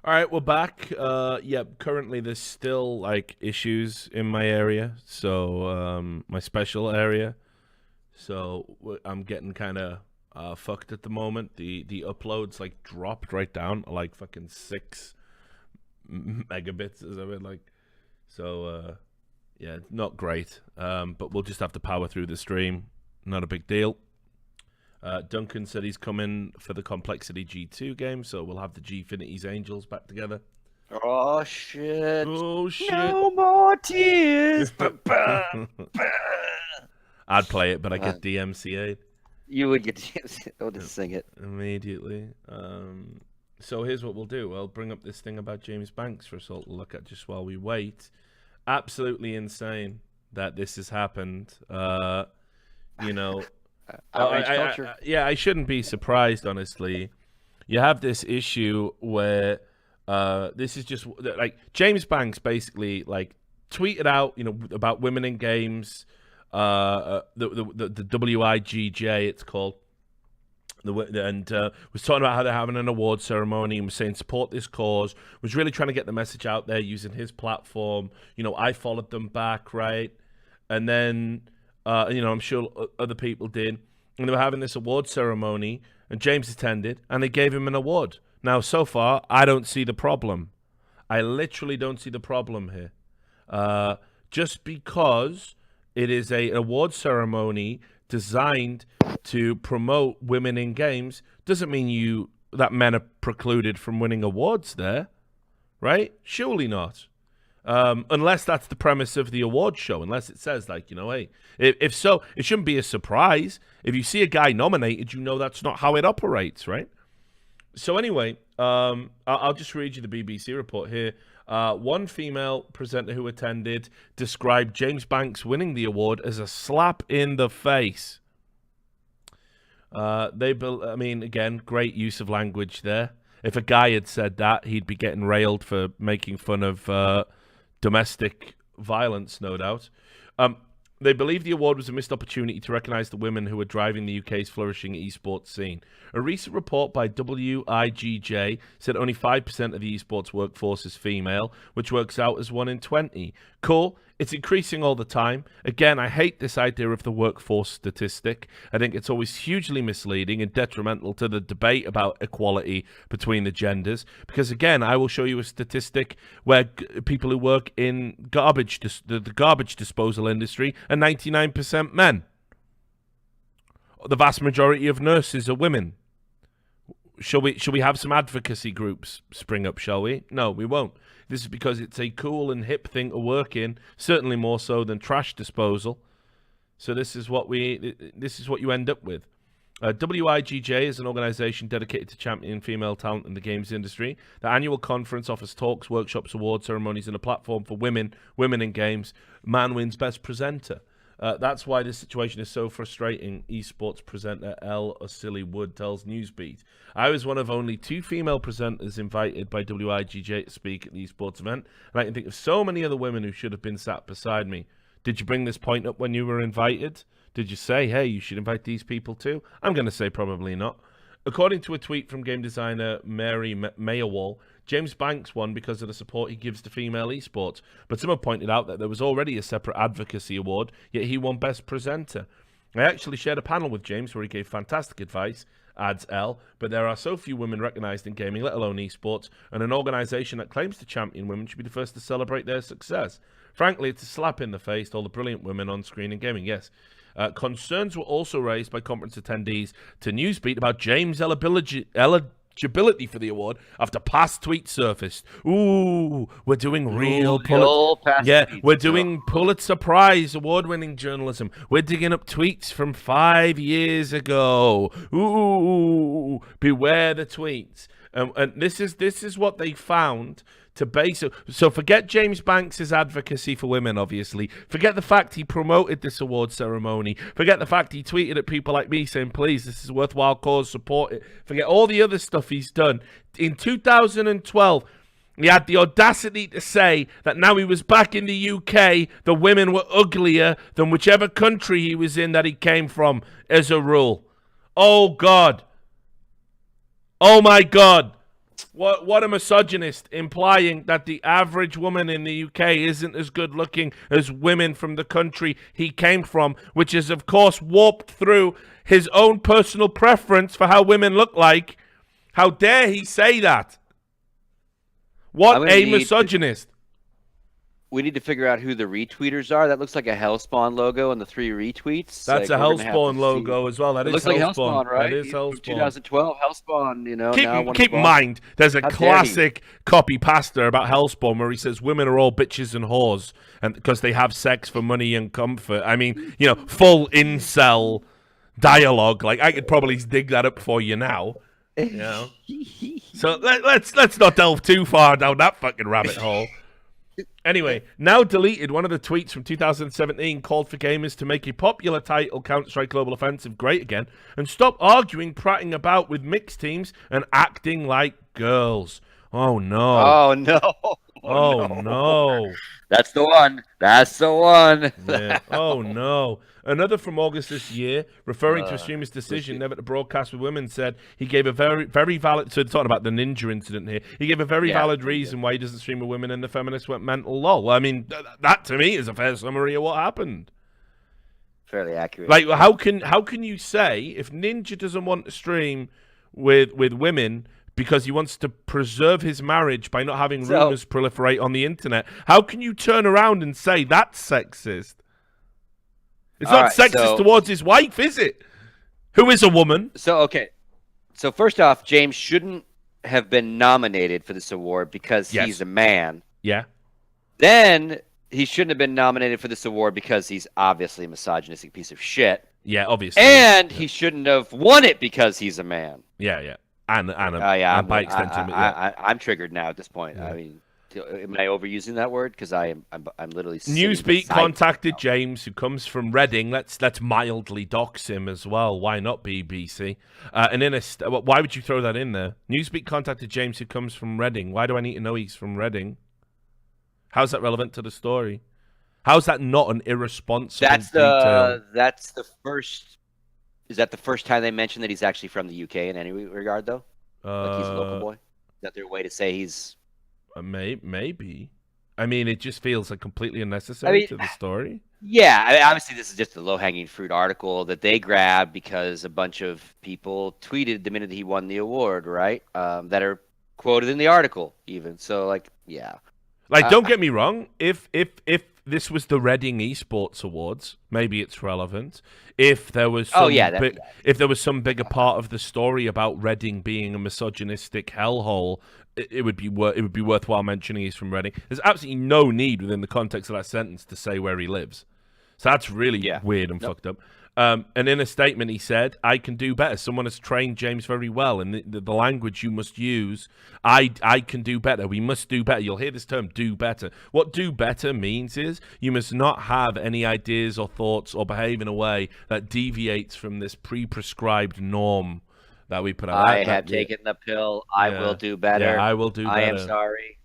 All right, we're back. Yeah, currently there's still like issues in my area, so my special area. So I'm getting kind of fucked at the moment. The uploads like dropped right down to, like fucking 6 megabits or something like. So yeah, not great. But we'll just have to power through the stream. Not a big deal. Duncan said he's coming for the compLexity G2 game, so we'll have the Gfinity's Angels back together. Oh shit! Oh shit! No more tears. I'd play it, but I get DMCA'd. You would get to sing it Immediately. So here's what we'll do. I'll bring up this thing about James Banks for us all to look at just while we wait. Absolutely insane that this has happened. You know, outrage culture. I shouldn't be surprised, honestly. You have this issue where this is just like James Banks basically like tweeted out, about women in games. The WIGJ, it's called. Was talking about how they're having an award ceremony and was saying support this cause, was really trying to get the message out there using his platform. I followed them back, right? And then, I'm sure other people did. And they were having this award ceremony and James attended and they gave him an award. Now, so far, I don't see the problem. I literally don't see the problem here. Just because it is an award ceremony designed to promote women in games doesn't mean that men are precluded from winning awards there, right? Surely not. Unless that's the premise of the award show, unless it says hey, if so, it shouldn't be a surprise. If you see a guy nominated, that's not how it operates, right? So anyway, I'll just read you the BBC report here. One female presenter who attended described James Banks winning the award as a slap in the face. Again, great use of language there. If a guy had said that, he'd be getting railed for making fun of domestic violence, no doubt. They believe the award was a missed opportunity to recognise the women who are driving the UK's flourishing esports scene. A recent report by WIGJ said only 5% of the esports workforce is female, which works out as 1 in 20. Cool. It's increasing all the time. Again, I hate this idea of the workforce statistic. I think it's always hugely misleading and detrimental to the debate about equality between the genders. Because again, I will show you a statistic where people who work in the garbage disposal industry are 99% men. The vast majority of nurses are women. Shall we have some advocacy groups spring up, shall we? No, we won't. This is because it's a cool and hip thing to work in, certainly more so than trash disposal. So this is what you end up with. WIGJ is an organisation dedicated to championing female talent in the games industry. The annual conference offers talks, workshops, award ceremonies, and a platform for women in games. Man wins best presenter. That's why this situation is so frustrating, esports presenter L. Osili Wood tells Newsbeat. I was one of only 2 female presenters invited by WIGJ to speak at the esports event, and I can think of so many other women who should have been sat beside me. Did you bring this point up when you were invited? Did you say, hey, you should invite these people too? I'm going to say probably not. According to a tweet from game designer Mary Mayerwall, James Banks won because of the support he gives to female esports, but someone pointed out that there was already a separate advocacy award, yet he won Best Presenter. I actually shared a panel with James where he gave fantastic advice, adds L, but there are so few women recognised in gaming, let alone esports, and an organisation that claims to champion women should be the first to celebrate their success. Frankly, it's a slap in the face to all the brilliant women on screen in gaming, yes. Concerns were also raised by conference attendees to Newsbeat about James' eligibility for the award after past tweets surfaced. Ooh, we're doing we're doing Pulitzer Prize award-winning journalism. We're digging up tweets from 5 years ago. Ooh, beware the tweets. And this is what they found to base it. So forget James Banks' advocacy for women, obviously. Forget the fact he promoted this award ceremony. Forget the fact he tweeted at people like me saying, please, this is a worthwhile cause, support it. Forget all the other stuff he's done. In 2012, he had the audacity to say that now he was back in the UK, the women were uglier than whichever country he was in that he came from, as a rule. Oh, God. Oh, my God. What a misogynist, implying that the average woman in the UK isn't as good looking as women from the country he came from, which is, of course, warped through his own personal preference for how women look like. How dare he say that? What a misogynist. We need to figure out who the retweeters are. That looks like a Hellspawn logo and the 3 retweets. That's a Hellspawn logo as well. That looks like Hellspawn, right? That is Hellspawn. 2012 Hellspawn, you know. Keep in mind, there's a classic copy pasta about Hellspawn where he says women are all bitches and whores and because they have sex for money and comfort. I mean, you know, full incel dialogue. Like, I could probably dig that up for you now. You know? So let's not delve too far down that fucking rabbit hole. Anyway, now deleted, one of the tweets from 2017 called for gamers to make a popular title, Counter-Strike Global Offensive, great again, and stop arguing, prattling about with mixed teams and acting like girls. Oh, no. Oh, no. Oh, no. That's the one. That's the one. Yeah. Oh, no. Another from August this year, referring to a streamer's decision never to broadcast with women, said he gave a very valid... So talking about the ninja incident here. He gave a very valid reason why he doesn't stream with women, and the feminists went mental. Lol. I mean, that to me is a fair summary of what happened. Fairly accurate. Like, how can you say, if Ninja doesn't want to stream with women because he wants to preserve his marriage by not having rumors proliferate on the internet, how can you turn around and say that's sexist? It's not sexist towards his wife, is it? Who is a woman. So first off, James shouldn't have been nominated for this award because he's a man. Yeah. Then he shouldn't have been nominated for this award because he's obviously a misogynistic piece of shit. Yeah, obviously. And he shouldn't have won it because he's a man. Yeah. And by extension. I'm triggered now at this point. Yeah. I mean, am I overusing that word? Because I'm literally. Newsbeat contacted James, who comes from Reading. Let's mildly dox him as well. Why not BBC? And in why would you throw that in there? Newsbeat contacted James, who comes from Reading. Why do I need to know he's from Reading? How's that relevant to the story? How's that not an irresponsible detail? That's the first. Is that the first time they mentioned that he's actually from the UK in any regard, though? Like he's a local boy? Is that their way to say he's... Maybe. I mean, it just feels like completely unnecessary to the story. Yeah, I mean, obviously this is just a low-hanging fruit article that they grabbed because a bunch of people tweeted the minute he won the award, right? That are quoted in the article, even. So, like, yeah. Like, don't get me wrong. If this was the Reading Esports Awards, maybe it's relevant. If there was some if there was some bigger part of the story about Reading being a misogynistic hellhole, it would be worthwhile mentioning he's from Reading. There's absolutely no need within the context of that sentence to say where he lives. So that's really weird and fucked up. And in a statement, he said, I can do better. Someone has trained James very well. And the language you must use, I can do better. We must do better. You'll hear this term, do better. What do better means is you must not have any ideas or thoughts or behave in a way that deviates from this pre-prescribed norm that we put out. I have taken the pill. I will do better. Yeah, I will do better. I am sorry.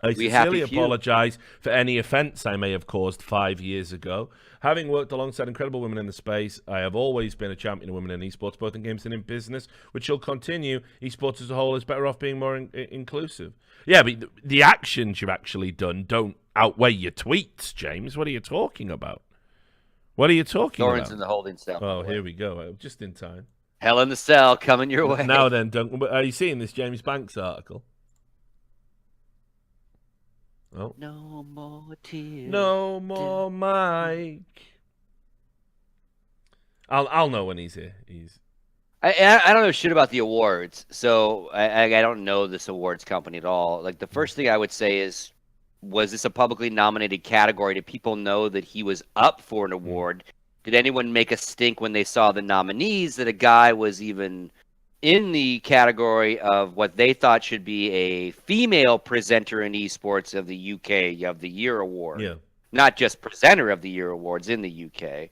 I sincerely apologize for any offense I may have caused 5 years ago. Having worked alongside incredible women in the space, I have always been a champion of women in esports, both in games and in business, which will continue. Esports as a whole is better off being more inclusive. Yeah, but the actions you've actually done don't outweigh your tweets, James. What are you talking about? What are you talking about? Thorin's in the holding cell. Oh, here we go. Just in time. Hell in the cell coming your way. Now then, are you seeing this James Banks article? Oh. No more tears. No more Mike. I'll know when he's here. I don't know shit about the awards, so I don't know this awards company at all. Like the first thing I would say is, was this a publicly nominated category? Did people know that he was up for an award? Did anyone make a stink when they saw the nominees that a guy was even in the category of what they thought should be a female presenter in esports of the UK of the Year award? Yeah. Not just presenter of the Year awards in the UK.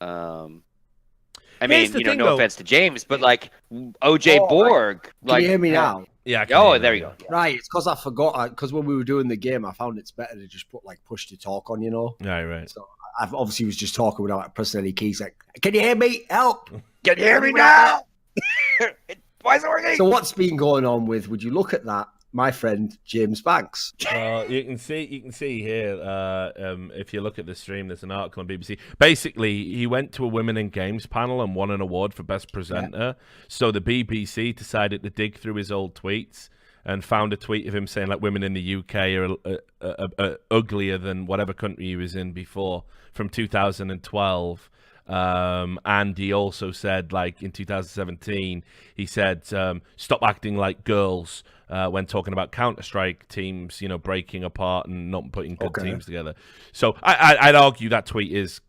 I mean, no offense to James, but like OJ Borg. Can you hear me now? Yeah. There you go. Yeah. Right, it's because I forgot. Because when we were doing the game, I found it's better to just put like push to talk on, Right. So I've obviously was just talking without pressing any keys. Like, can you hear me? Help! Can you hear me now? Why is it working? So what's been going on with? Would you look at that, my friend James Banks? You can see here. If you look at the stream, there's an article on BBC. Basically, he went to a Women in Games panel and won an award for best presenter. Yeah. So the BBC decided to dig through his old tweets and found a tweet of him saying like women in the UK are uglier than whatever country he was in before from 2012. And he also said, like in 2017, he said, stop acting like girls when talking about Counter-Strike teams, you know, breaking apart and not putting good teams together. So I'd argue that tweet is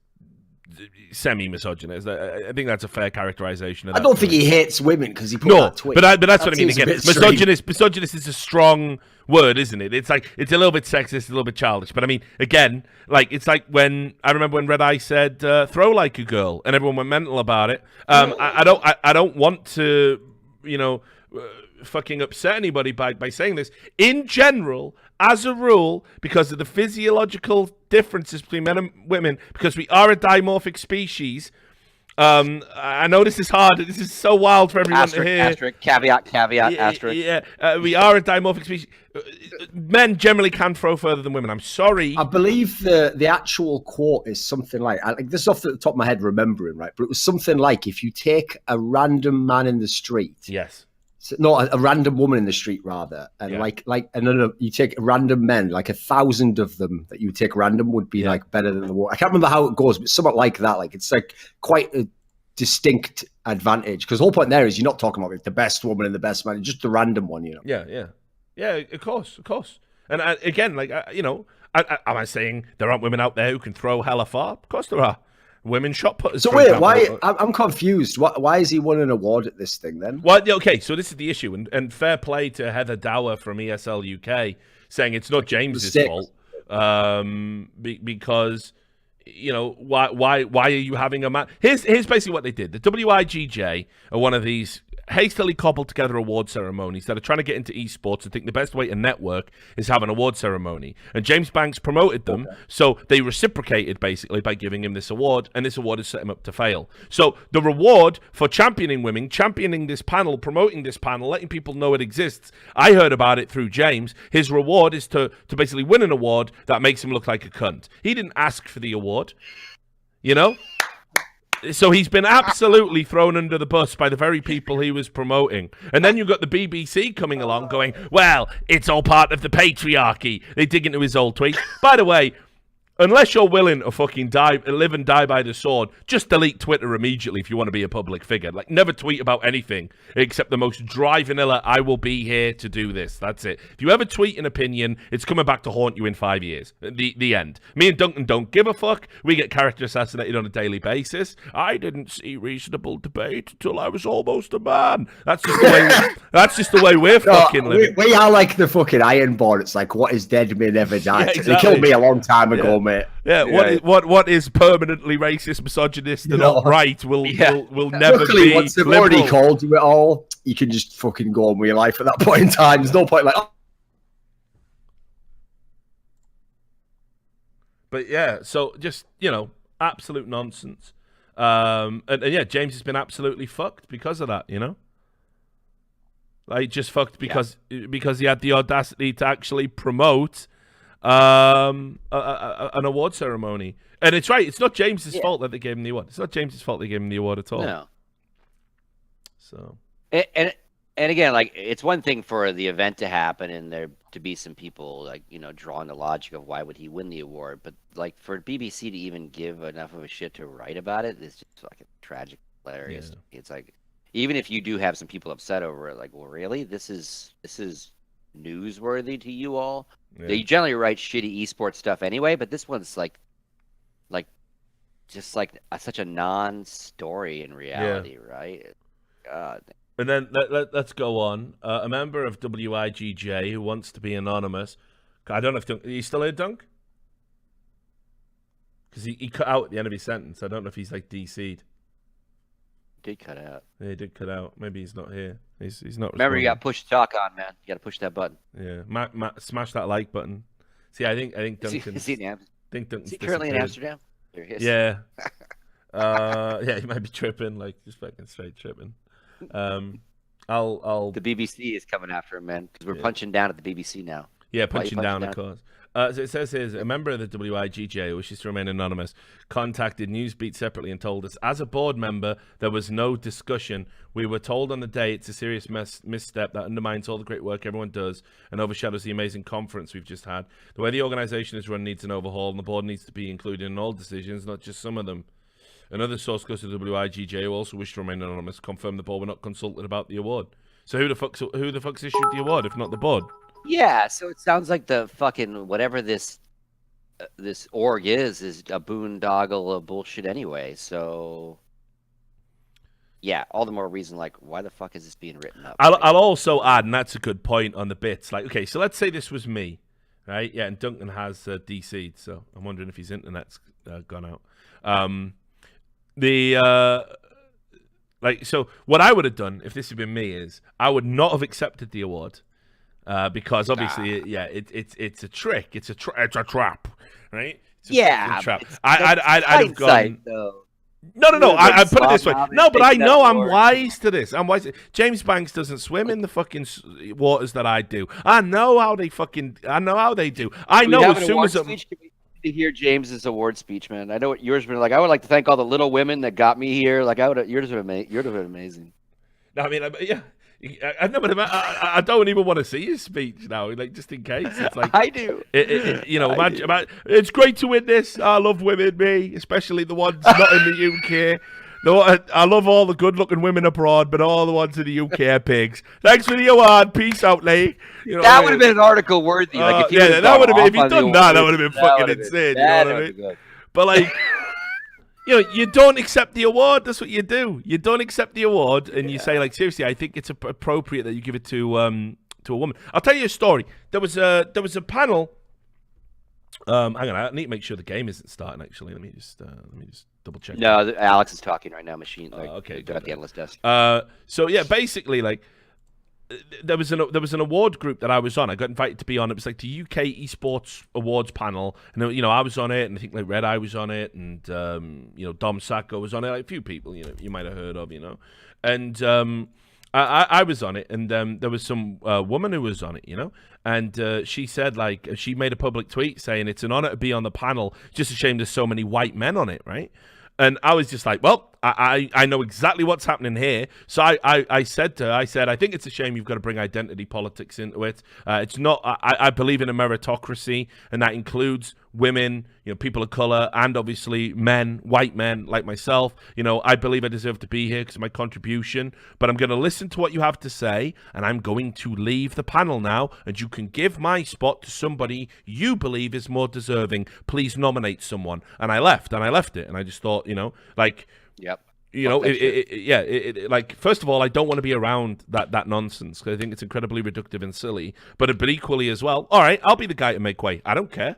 semi-misogynist. I think that's a fair characterization of that. I don't think he hates women because he put that tweet. But that's what I mean. Again, misogynist is a strong word, isn't it? It's like it's a little bit sexist, a little bit childish. But I mean, again, like it's like when I remember when Red Eye said "throw like a girl" and everyone went mental about it. I don't want to, you know, fucking upset anybody by saying this. In general, as a rule, because of the physiological differences between men and women, because we are a dimorphic species. I know this is hard. This is so wild for everyone to hear. Asterisk, caveat, asterisk. Yeah, we are a dimorphic species. Men generally can throw further than women. I'm sorry. I believe the actual quote is something like, this is off the top of my head remembering, right? But it was something like, if you take a random man in the street. Yes. No, a random woman in the street rather, and you take random men, like 1,000 of them that you take random would be like better than the war. I can't remember how it goes, but somewhat like that. Like it's like quite a distinct advantage because the whole point there is you're not talking about the best woman and the best man, just the random one, you know. Yeah. Of course. And again, like you know, am I saying there aren't women out there who can throw hella far? Of course there are. Women shot putters. So wait, why? I'm confused. Why has he won an award at this thing then? Well, okay, so this is the issue, and fair play to Heather Dower from ESL UK saying it's not James's fault, because you know why are you having a match? Here's basically what they did. The WIGJ are one of these hastily cobbled together award ceremonies that are trying to get into esports and think the best way to network is have an award ceremony. And James Banks promoted them, so they reciprocated basically by giving him this award, and this award has set him up to fail. So the reward for championing women, championing this panel, promoting this panel, letting people know it exists, I heard about it through James. His reward is to basically win an award that makes him look like a cunt. He didn't ask for the award, you know? So he's been absolutely thrown under the bus by the very people he was promoting. And then you've got the BBC coming along going, well, it's all part of the patriarchy. They dig into his old tweet. By the way, unless you're willing to fucking live and die by the sword, just delete Twitter immediately if you want to be a public figure. Like, never tweet about anything except the most dry vanilla, I will be here to do this. That's it. If you ever tweet an opinion, it's coming back to haunt you in 5 years. The end. Me and Duncan don't give a fuck. We get character assassinated on a daily basis. I didn't see reasonable debate until I was almost a man. That's just the way we're fucking living. We are like the fucking Iron Board. It's like, what is dead may never die. Yeah, exactly. They killed me a long time ago, mate. Yeah, what is permanently racist, misogynist, and alt-right will never Luckily, be once they've liberal. already called you it all, you can just fucking go on with your life at that point in time. There's no point like, oh. But yeah, so just, you know, absolute nonsense. And yeah, James has been absolutely fucked because of that, you know? Like, just fucked because he had the audacity to actually promote an award ceremony. And it's right, it's not James's fault that they gave him the award. It's not James's fault they gave him the award at all. No. So and again, like, it's one thing for the event to happen and there to be some people, like, you know, drawing the logic of why would he win the award, but like for BBC to even give enough of a shit to write about it is just like tragic, hilarious. Yeah. It's like, even if you do have some people upset over it, like, well, really, this is newsworthy to you all. Yeah. They generally write shitty esports stuff anyway, but this one's like just like such a non-story in reality, right? God. And then let's go on. A member of WIGJ who wants to be anonymous. I don't know if Dunk, are you still here, Dunk? Because he cut out at the end of his sentence. I don't know if he's like DC'd. Did cut out. Yeah, he did cut out. Maybe he's not here. He's not. Remember, you got to push talk on, man. You got to push that button. Yeah, smash that like button. See, I think Duncan. Is he currently in Amsterdam? Yeah. Yeah, he might be tripping, like just fucking straight tripping. I'll. The BBC is coming after him, man, because we're punching down at the BBC now. Yeah, Why are you punching down, of course. So it says here, a member of the WIGJ who wishes to remain anonymous contacted Newsbeat separately and told us, as a board member, there was no discussion. We were told on the day it's a serious misstep that undermines all the great work everyone does and overshadows the amazing conference we've just had. The way the organisation is run needs an overhaul, and the board needs to be included in all decisions, not just some of them. Another source close to WIGJ who also wished to remain anonymous confirmed the board were not consulted about the award. So who the fuck's issued the award if not the board? Yeah, so it sounds like the fucking whatever this org is a boondoggle of bullshit anyway. So yeah, all the more reason. Like, why the fuck is this being written up? I'll also add, and that's a good point on the bits. Like, okay, so let's say this was me, right? Yeah, and Duncan has DC'd, so I'm wondering if his internet's gone out. So what I would have done if this had been me is I would not have accepted the award. Because obviously, it's a trick. It's a trap, right? It's a trap. I'd have gone. Though. No. I put it this way. No, but I know I'm wise to this. I'm wise. James Banks doesn't swim in the fucking waters that I do. I know how they do. I know as soon as to hear James's award speech, man. I know what yours been like. I would like to thank all the little women that got me here. Like yours have been amazing. No, I mean, yeah. I don't even want to see his speech now, like just in case. It's like I do. Imagine, it's great to win this. I love women, me, especially the ones not in the UK. I love all the good-looking women abroad, but all the ones in the UK are pigs. Thanks for the award. Peace out, Lee. That would have been an article worthy. Like if that would have been. If he'd done that would have been fucking insane. You know what I mean? But like. You don't accept the award. That's what you do. You don't accept the award, and you say, like, seriously, I think it's appropriate that you give it to a woman. I'll tell you a story. There was a panel. Hang on, I need to make sure the game isn't starting. Actually, let me just double check. No, Alex is talking right now. Machine. Okay, they're at the endless desk. So yeah, basically, like. There was an award group that I was on. I got invited to be on. It was like the UK Esports Awards panel, and I was on it, and I think like Red Eye was on it, and Dom Sacco was on it. Like a few people you might have heard of, and I was on it, and there was some woman who was on it, and she said like she made a public tweet saying it's an honor to be on the panel. Just a shame there's so many white men on it, right? And I was just like, well, I know exactly what's happening here. So I said to her, I think it's a shame you've got to bring identity politics into it. It's not. I believe in a meritocracy, and that includes women, people of color, and obviously men, white men like myself. I believe I deserve to be here because of my contribution. But I'm going to listen to what you have to say, and I'm going to leave the panel now. And you can give my spot to somebody you believe is more deserving. Please nominate someone. And I left it, and I just thought, like. Yep. Like first of all, I don't want to be around that nonsense because I think it's incredibly reductive and silly. But equally as well, all right, I'll be the guy to make way. I don't care.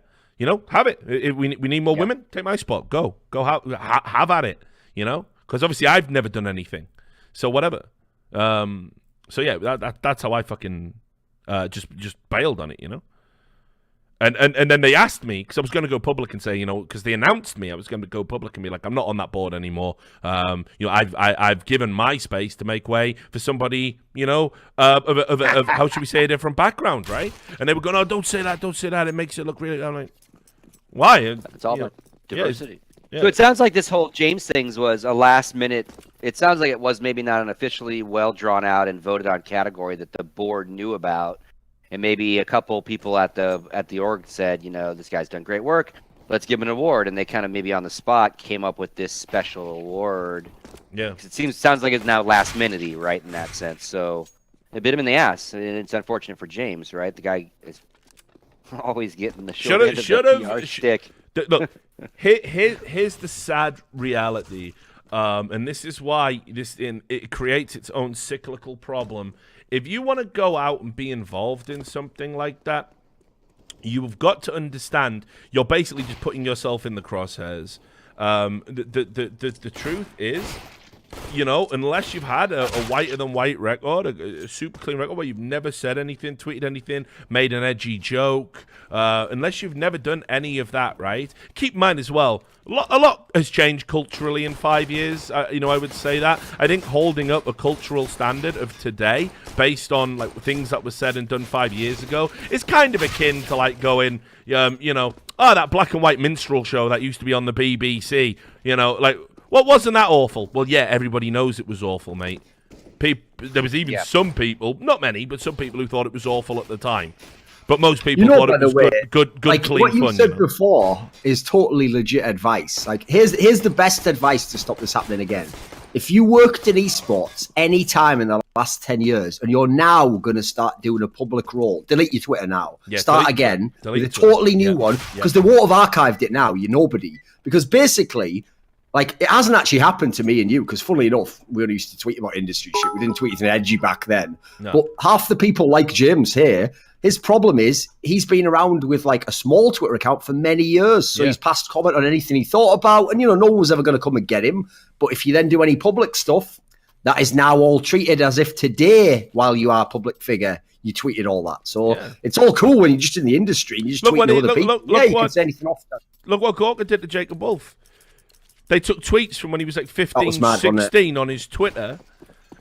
Have it. If we need more women. Take my spot. Go. Have at it. Because obviously I've never done anything. So whatever. So yeah, that's how I fucking just bailed on it. And then they asked me, because I was going to go public and say, because they announced me, I was going to go public and be like, I'm not on that board anymore. I've given my space to make way for somebody, of how should we say, a different background, right? And they were going, oh, don't say that. It makes it look really. I'm like, why? It's all about diversity. Yeah. So it sounds like this whole James things was a last minute. It sounds like it was maybe not an officially well drawn out and voted on category that the board knew about. And maybe a couple people at the org said, this guy's done great work. Let's give him an award. And they kind of maybe on the spot came up with this special award. Yeah. Sounds like it's now last minute-y, right, in that sense. So it bit him in the ass. And it's unfortunate for James, right? The guy is always getting the short end of the PR stick. Look, here's the sad reality. And this is why it creates its own cyclical problem. If you want to go out and be involved in something like that, you've got to understand you're basically just putting yourself in the crosshairs. The truth is, you know, unless you've had a whiter than white record, a super clean record where you've never said anything, tweeted anything, made an edgy joke, unless you've never done any of that, right? Keep in mind as well, a lot has changed culturally in 5 years. You know, I would say that. I think holding up a cultural standard of today based on like things that were said and done 5 years ago is kind of akin to like going, you know, oh, that black and white minstrel show that used to be on the BBC. You know, like, well, wasn't that awful? Well, yeah, everybody knows it was awful, mate. There was even some people, not many, but some people who thought it was awful at the time. But most people thought it was good, like, clean fun. What you said before is totally legit advice. Like, here's the best advice to stop this happening again. If you worked in esports any time in the last 10 years and you're now going to start doing a public role, delete your Twitter now. Yeah, start again with a totally new one, because they won't have archived it now. You're nobody. Because basically, like, it hasn't actually happened to me and you, because funnily enough, we only used to tweet about industry shit. We didn't tweet anything edgy back then. No. But half the people like James here, his problem is he's been around with like a small Twitter account for many years. So he's passed comment on anything he thought about. And, you know, no one was ever going to come and get him. But if you then do any public stuff, that is now all treated as if today, while you are a public figure, you tweeted all that. So it's all cool when you're just in the industry and you just tweet other people. You can say anything off that. Look what Gorka did to Jacob Wolf. They took tweets from when he was like 15, 16 on his Twitter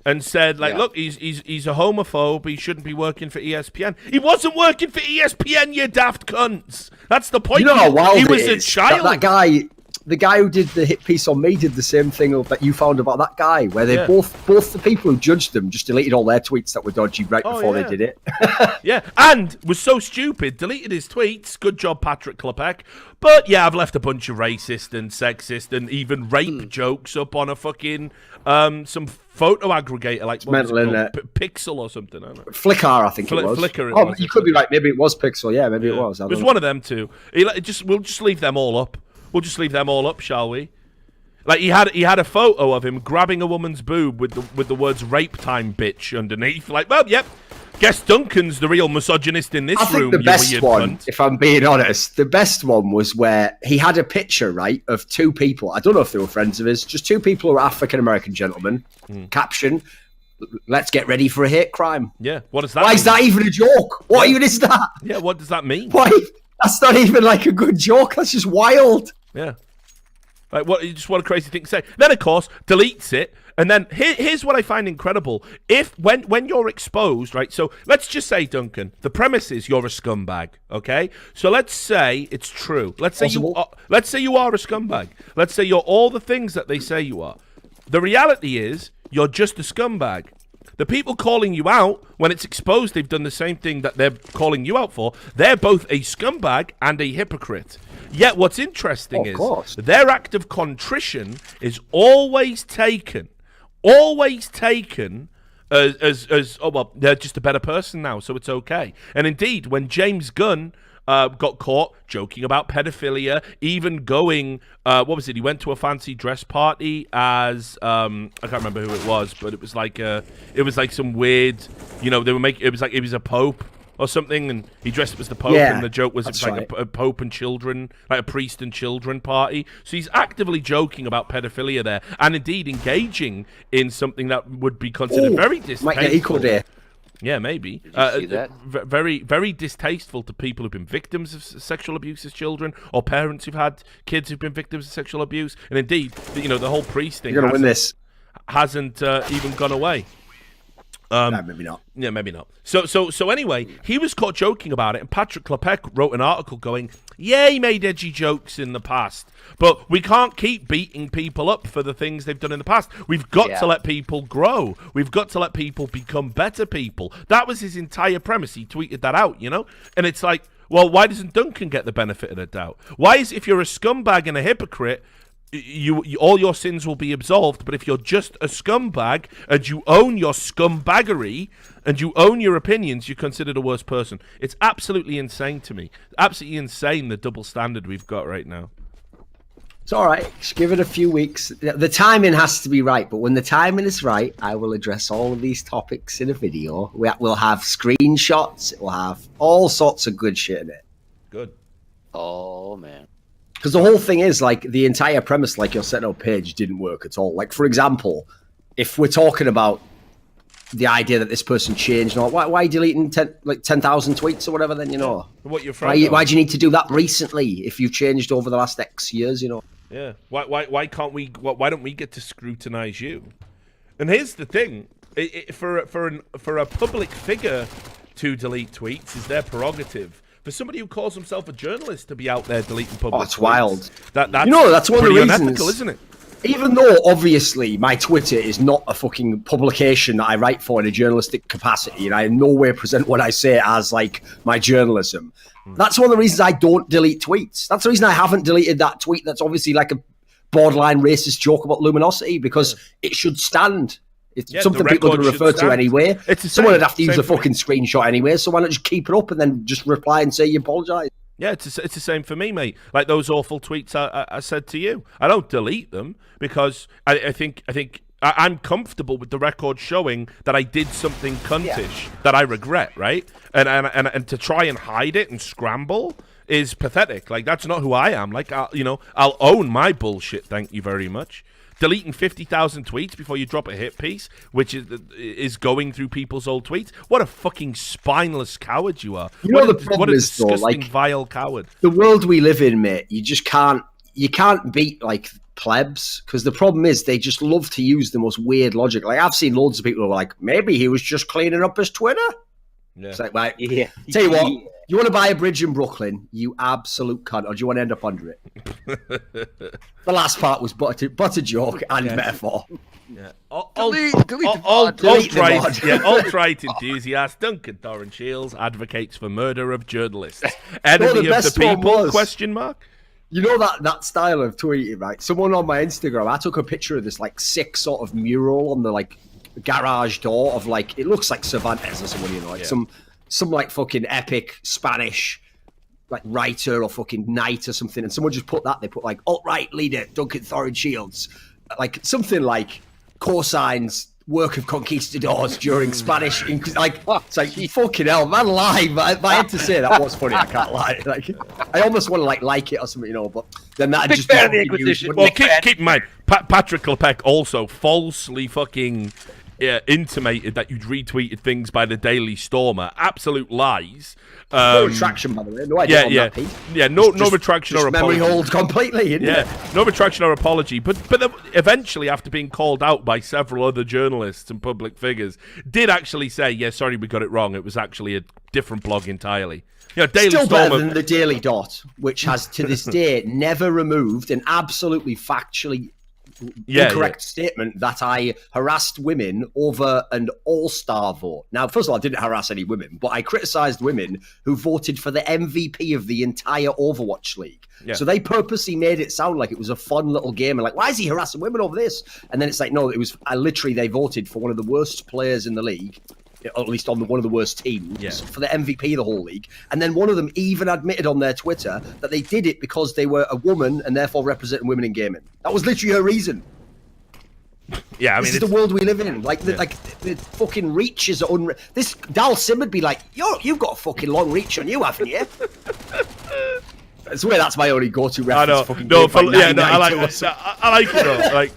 and said, like, look, he's a homophobe. He shouldn't be working for ESPN. He wasn't working for ESPN, you daft cunts. That's the point. You know how wild he was a child. That guy, the guy who did the hit piece on me, did the same thing that you found about that guy, where they both the people who judged them just deleted all their tweets that were dodgy before they did it. And was so stupid, deleted his tweets. Good job, Patrick Klepek. But yeah, I've left a bunch of racist and sexist and even rape jokes up on a fucking some photo aggregator, like what was it called? Pixel or something. I don't know. Flickr, I think it was. Flickr. You could be right. Maybe it was Pixel. Yeah, maybe it was. It was one of them two. We'll just leave them all up. We'll just leave them all up, shall we? Like he had a photo of him grabbing a woman's boob with the words "rape time, bitch" underneath. Like, well, yep. Guess Duncan's the real misogynist in this room. I think the best one, cunt. if I'm being honest, the best one was where he had a picture, right, of two people. I don't know if they were friends of his, just two people who are African-American gentlemen. Caption, let's get ready for a hate crime. Yeah, what does that Why mean? is that even a joke? What even is that? Yeah, what does that mean? Why? That's not even like a good joke. That's just wild. Yeah. Like, what a crazy thing to say. Then, of course, deletes it. And then here's what I find incredible. When you're exposed, right? So let's just say, Duncan, the premise is you're a scumbag, okay? So let's say it's true. Let's say you are a scumbag. Let's say you're all the things that they say you are. The reality is you're just a scumbag. The people calling you out, when it's exposed they've done the same thing that they're calling you out for, they're both a scumbag and a hypocrite. Yet what's interesting is their act of contrition is always taken as oh, well, they're just a better person now, so it's okay. And indeed, when James Gunn got caught joking about pedophilia, even going, what was it? He went to a fancy dress party as I can't remember who it was, but it was like some weird, you know, it was like it was a pope or something, and he dressed up as the Pope, and the joke was it was like a Pope and children, like a priest and children party. So he's actively joking about pedophilia there, and indeed engaging in something that would be considered very distasteful. Might get equal there. Yeah, maybe. Did you see that? Very, very distasteful to people who've been victims of sexual abuse as children, or parents who've had kids who've been victims of sexual abuse. And indeed, you know, the whole priest thing hasn't even gone away. No, maybe not. Yeah, maybe not. So anyway, he was caught joking about it, and Patrick Klepek wrote an article going, yeah, he made edgy jokes in the past, but we can't keep beating people up for the things they've done in the past. We've got to let people grow. We've got to let people become better people. That was his entire premise. He tweeted that out, you know? And it's like, well, why doesn't Duncan get the benefit of the doubt? Why is, if you're a scumbag and a hypocrite, you all your sins will be absolved, but if you're just a scumbag and you own your scumbaggery and you own your opinions, you're considered a worse person. It's absolutely insane to me. Absolutely insane, the double standard we've got right now. It's all right. Just give it a few weeks. The timing has to be right, but when the timing is right, I will address all of these topics in a video. We'll have screenshots. It will have all sorts of good shit in it. Good. Oh, man. Because the whole thing is, like, the entire premise, like your setting up page, didn't work at all. Like, for example, if we're talking about the idea that this person changed, why are you deleting 10,000 tweets or whatever? Then what you're why do you need to do that recently if you've changed over the last X years? Yeah. Why can't we? Why don't we get to scrutinize you? And here's the thing: for a public figure to delete tweets is their prerogative. For somebody who calls himself a journalist to be out there deleting public it's tweets, wild. That's that's one of the reasons, unethical, isn't it? Even though obviously my Twitter is not a fucking publication that I write for in a journalistic capacity, and I in no way present what I say as like my journalism. That's one of the reasons I don't delete tweets. That's the reason I haven't deleted that tweet that's obviously like a borderline racist joke about luminosity, because it should stand. It's something people are going to refer to anyway. Someone would have to use a fucking screenshot anyway, so why not just keep it up and then just reply and say you apologise? Yeah, it's the same for me, mate. Like those awful tweets I said to you. I don't delete them because I think I'm comfortable with the record showing that I did something cuntish that I regret, right? And to try and hide it and scramble is pathetic. Like that's not who I am. Like I'll own my bullshit. Thank you very much. Deleting 50,000 tweets before you drop a hit piece, which is going through people's old tweets. What a fucking spineless coward you are. The problem what a is, disgusting, vile coward. The world we live in, mate, you can't beat like plebs, because the problem is they just love to use the most weird logic. Like I've seen loads of people who are like, maybe he was just cleaning up his Twitter. Yeah. It's like, right, tell you what, you want to buy a bridge in Brooklyn, you absolute cunt, or do you want to end up under it? The last part was but a joke and metaphor. Yeah. Alt-right enthusiast Duncan Thorin Shields advocates for murder of journalists. Enemy of the people? Question mark. You know that style of tweeting, right? Someone on my Instagram, I took a picture of this like sick sort of mural on the like garage door of like, it looks like Cervantes or someone, some like fucking epic Spanish like writer or fucking knight or something, and someone just put that, they put like alt-right leader Duncan Thorin Shields, like something like cosines work of conquistadors during Spanish, like it's like fucking hell, man, live. If I had to say that was funny, I can't lie. Like I almost want to like it or something, but then that just fan of the Inquisition. Well, keep in mind, Patrick Klepek also falsely fucking intimated that you'd retweeted things by the Daily Stormer. Absolute lies. No retraction, by the way. No idea on that piece. Yeah, no retraction or apology. Memory hold completely, isn't it? No retraction or apology. But eventually, after being called out by several other journalists and public figures, did actually say, yeah, sorry, we got it wrong. It was actually a different blog entirely. Daily Still Stormer... better than the Daily Dot, which has to this day never removed an absolutely factually incorrect statement that I harassed women over an all-star vote. Now, first of all, I didn't harass any women, but I criticised women who voted for the MVP of the entire Overwatch League. Yeah. So they purposely made it sound like it was a fun little game, and like, why is he harassing women over this? And then it's like, no, it was literally they voted for one of the worst players in the league, or at least on one of the worst teams, for the MVP of the whole league. And then one of them even admitted on their Twitter that they did it because they were a woman and therefore representing women in gaming. That was literally her reason. Yeah, I mean, this is the world we live in. Like, the fucking reach is this Dal Sim would be like, you've got a fucking long reach on you, haven't you? I swear that's my only go-to reference. I like it though. Like,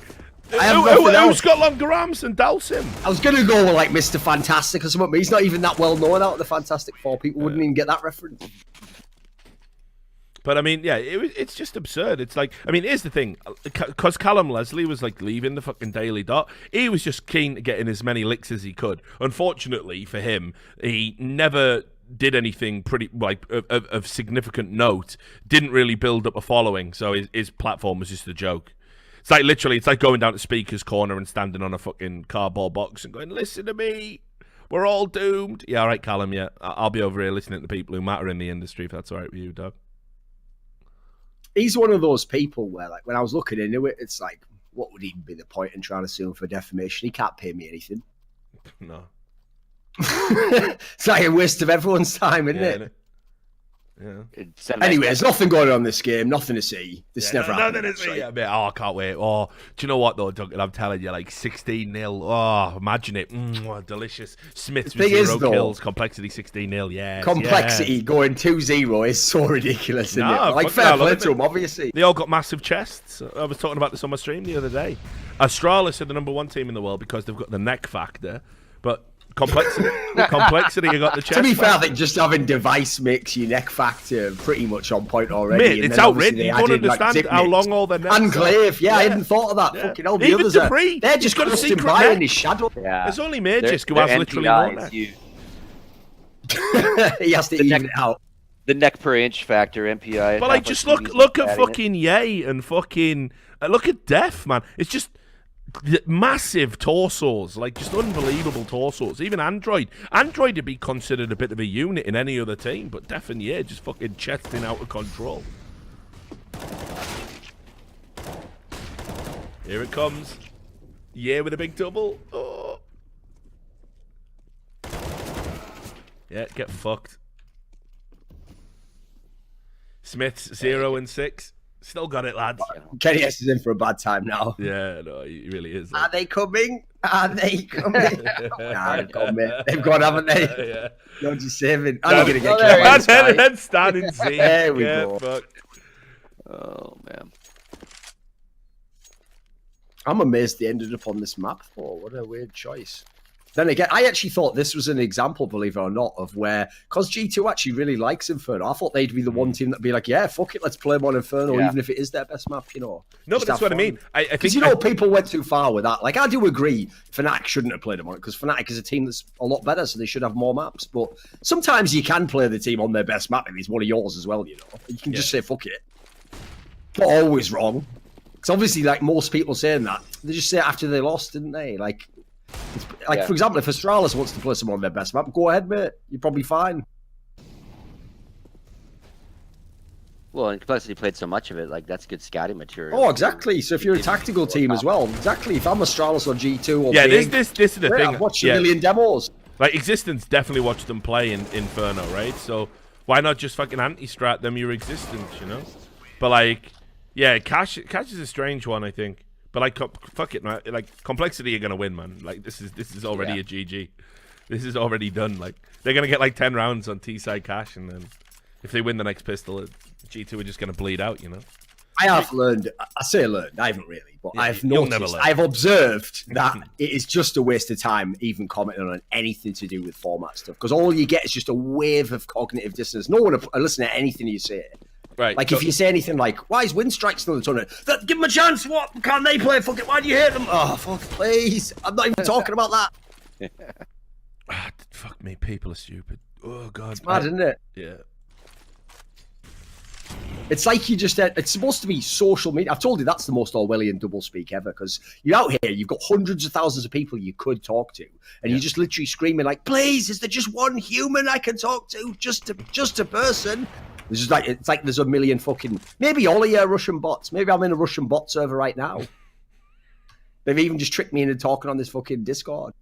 who's got longer arms than Dalsim? I was going to go with like Mr. Fantastic or something, but he's not even that well known out of the Fantastic Four. People wouldn't even get that reference. But I mean, yeah, it's just absurd. It's like, I mean, here's the thing, because Callum Leslie was like leaving the fucking Daily Dot, he was just keen to get in as many licks as he could. Unfortunately for him, he never did anything pretty like of significant note. Didn't really build up a following, so his platform was just a joke. It's like literally, it's like going down to Speaker's Corner and standing on a fucking cardboard box and going, "Listen to me, we're all doomed." Yeah, all right, Callum. Yeah, I'll be over here listening to people who matter in the industry if that's all right with you, Doug. He's one of those people where, like, when I was looking into it, it's like, what would even be the point in trying to sue him for defamation? He can't pay me anything. No. It's like a waste of everyone's time, isn't it? Yeah. Anyway, there's nothing going on in this game. Nothing to see. This never happened. Nothing to see. Yeah, oh, I can't wait. Oh, do you know what though, Duncan? I'm telling you, like 16-0. Oh, imagine it. Delicious. Smiths with 0 kills. Complexity 16-0. Yeah. Complexity going 2-0 is so ridiculous, isn't it? Like fair play to them, obviously. They all got massive chests. I was talking about this on my stream the other day. Astralis are the number 1 team in the world because they've got the neck factor, but complexity, you got the chest. To be fair, I think just having device makes your neck factor pretty much on point already. Mate, it's outrageous. You don't understand how long all their necks and Glaive, I hadn't thought of that. Yeah. Fucking hell, the others they're just got a secret by in his shadow. Yeah. There's only Magisk who has literally more neck. He has to even it out. The neck per inch factor, MPI. But like, just look at fucking Ye and fucking look at Def, man. It's just massive torsos, like just unbelievable torsos. Even Android would be considered a bit of a unit in any other team, but Def and Ye just fucking chesting out of control. Here it comes. Ye with a big double. Oh. Yeah, get fucked. Smiths 0 and 6. Still got it, lads. Kenny S is in for a bad time now. Yeah, no, he really is. Are they coming? Are they coming? Nah, they've gone, mate. They've gone, haven't they? Yeah. No, just saving. I'm going to get killed. Then standing Z. There we go. Fuck. Oh, man. I'm amazed they ended up on this map. Oh, what a weird choice. Then again, I actually thought this was an example, believe it or not, of where, because G2 actually really likes Inferno, I thought they'd be the one team that'd be like, yeah, fuck it, let's play them on Inferno, even if it is their best map, No, but that's what I mean. I think, people went too far with that. Like, I do agree, Fnatic shouldn't have played them on it, because Fnatic is a team that's a lot better, so they should have more maps. But sometimes you can play the team on their best map if it's one of yours as well, You can just say, fuck it. Not always wrong. Because obviously, like, most people saying that, they just say it after they lost, didn't they? Like, for example, if Astralis wants to play someone on their best map, go ahead, mate. You're probably fine. Well, and Complexity played so much of it, like, that's good scouting material. Oh, exactly. So if you're a tactical team as well, exactly. If I'm Astralis or G2 or this is the thing. I've watched a million demos. Like, Existence definitely watched them play in Inferno, right? So why not just fucking anti-strat them your Existence, But, like, yeah, Cash is a strange one, I think. But like, fuck it, man. Like, Complexity are gonna win, man. Like, this is already a GG. This is already done. Like, they're gonna get like 10 rounds on T-side Cash, and then if they win the next pistol, G2 are just gonna bleed out, I have learned. I say learned. I haven't really, but I've noticed. I've observed that it is just a waste of time even commenting on anything to do with format stuff, because all you get is just a wave of cognitive dissonance. No one will listen to anything you say. Right. Like, if you say anything like, why is Windstrike still in the tournament? Give them a chance. What can they play? Fuck it. Why do you hate them? Oh, fuck, please. I'm not even talking about that. Fuck me. People are stupid. Oh, God. It's mad, isn't it? Yeah. It's like you just, it's supposed to be social media. I've told you that's the most Orwellian doublespeak ever, because you're out here, you've got hundreds of thousands of people you could talk to, and you're just literally screaming like, please, is there just one human I can talk to? Just a person. It's like there's a million fucking, maybe all of you are Russian bots. Maybe I'm in a Russian bot server right now. They've even just tricked me into talking on this fucking Discord.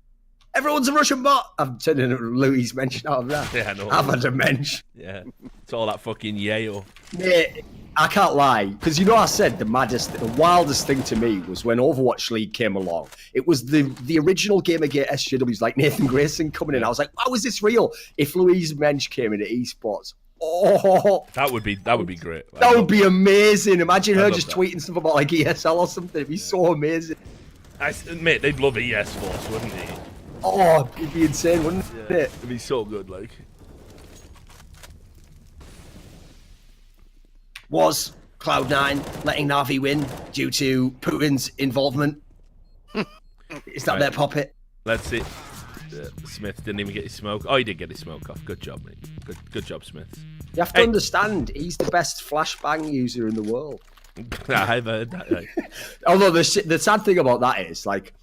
Everyone's a Russian bot. I'm turning Louis' mention out of that. Yeah, I know. I've had a mention. Yeah. It's all that fucking Yale. Mate, I can't lie. Because I said the wildest thing to me was when Overwatch League came along. It was the original Gamergate SJWs, like Nathan Grayson coming in. I was like, how is this real? If Louis Mensch came into esports, that would be great. That would be amazing. Imagine her just tweeting stuff about like ESL or something. It'd be so amazing. Mate, they'd love ES Force, wouldn't they? Oh, it'd be insane, wouldn't it? It'd be so good, like. Was Cloud9 letting Na'Vi win due to Putin's involvement? Is that their puppet? Let's see. Smith didn't even get his smoke. Oh, he did get his smoke off. Good job, mate. Good job, Smith. You have to understand, he's the best flashbang user in the world. I've heard that. Like. Although the sad thing about that is, like,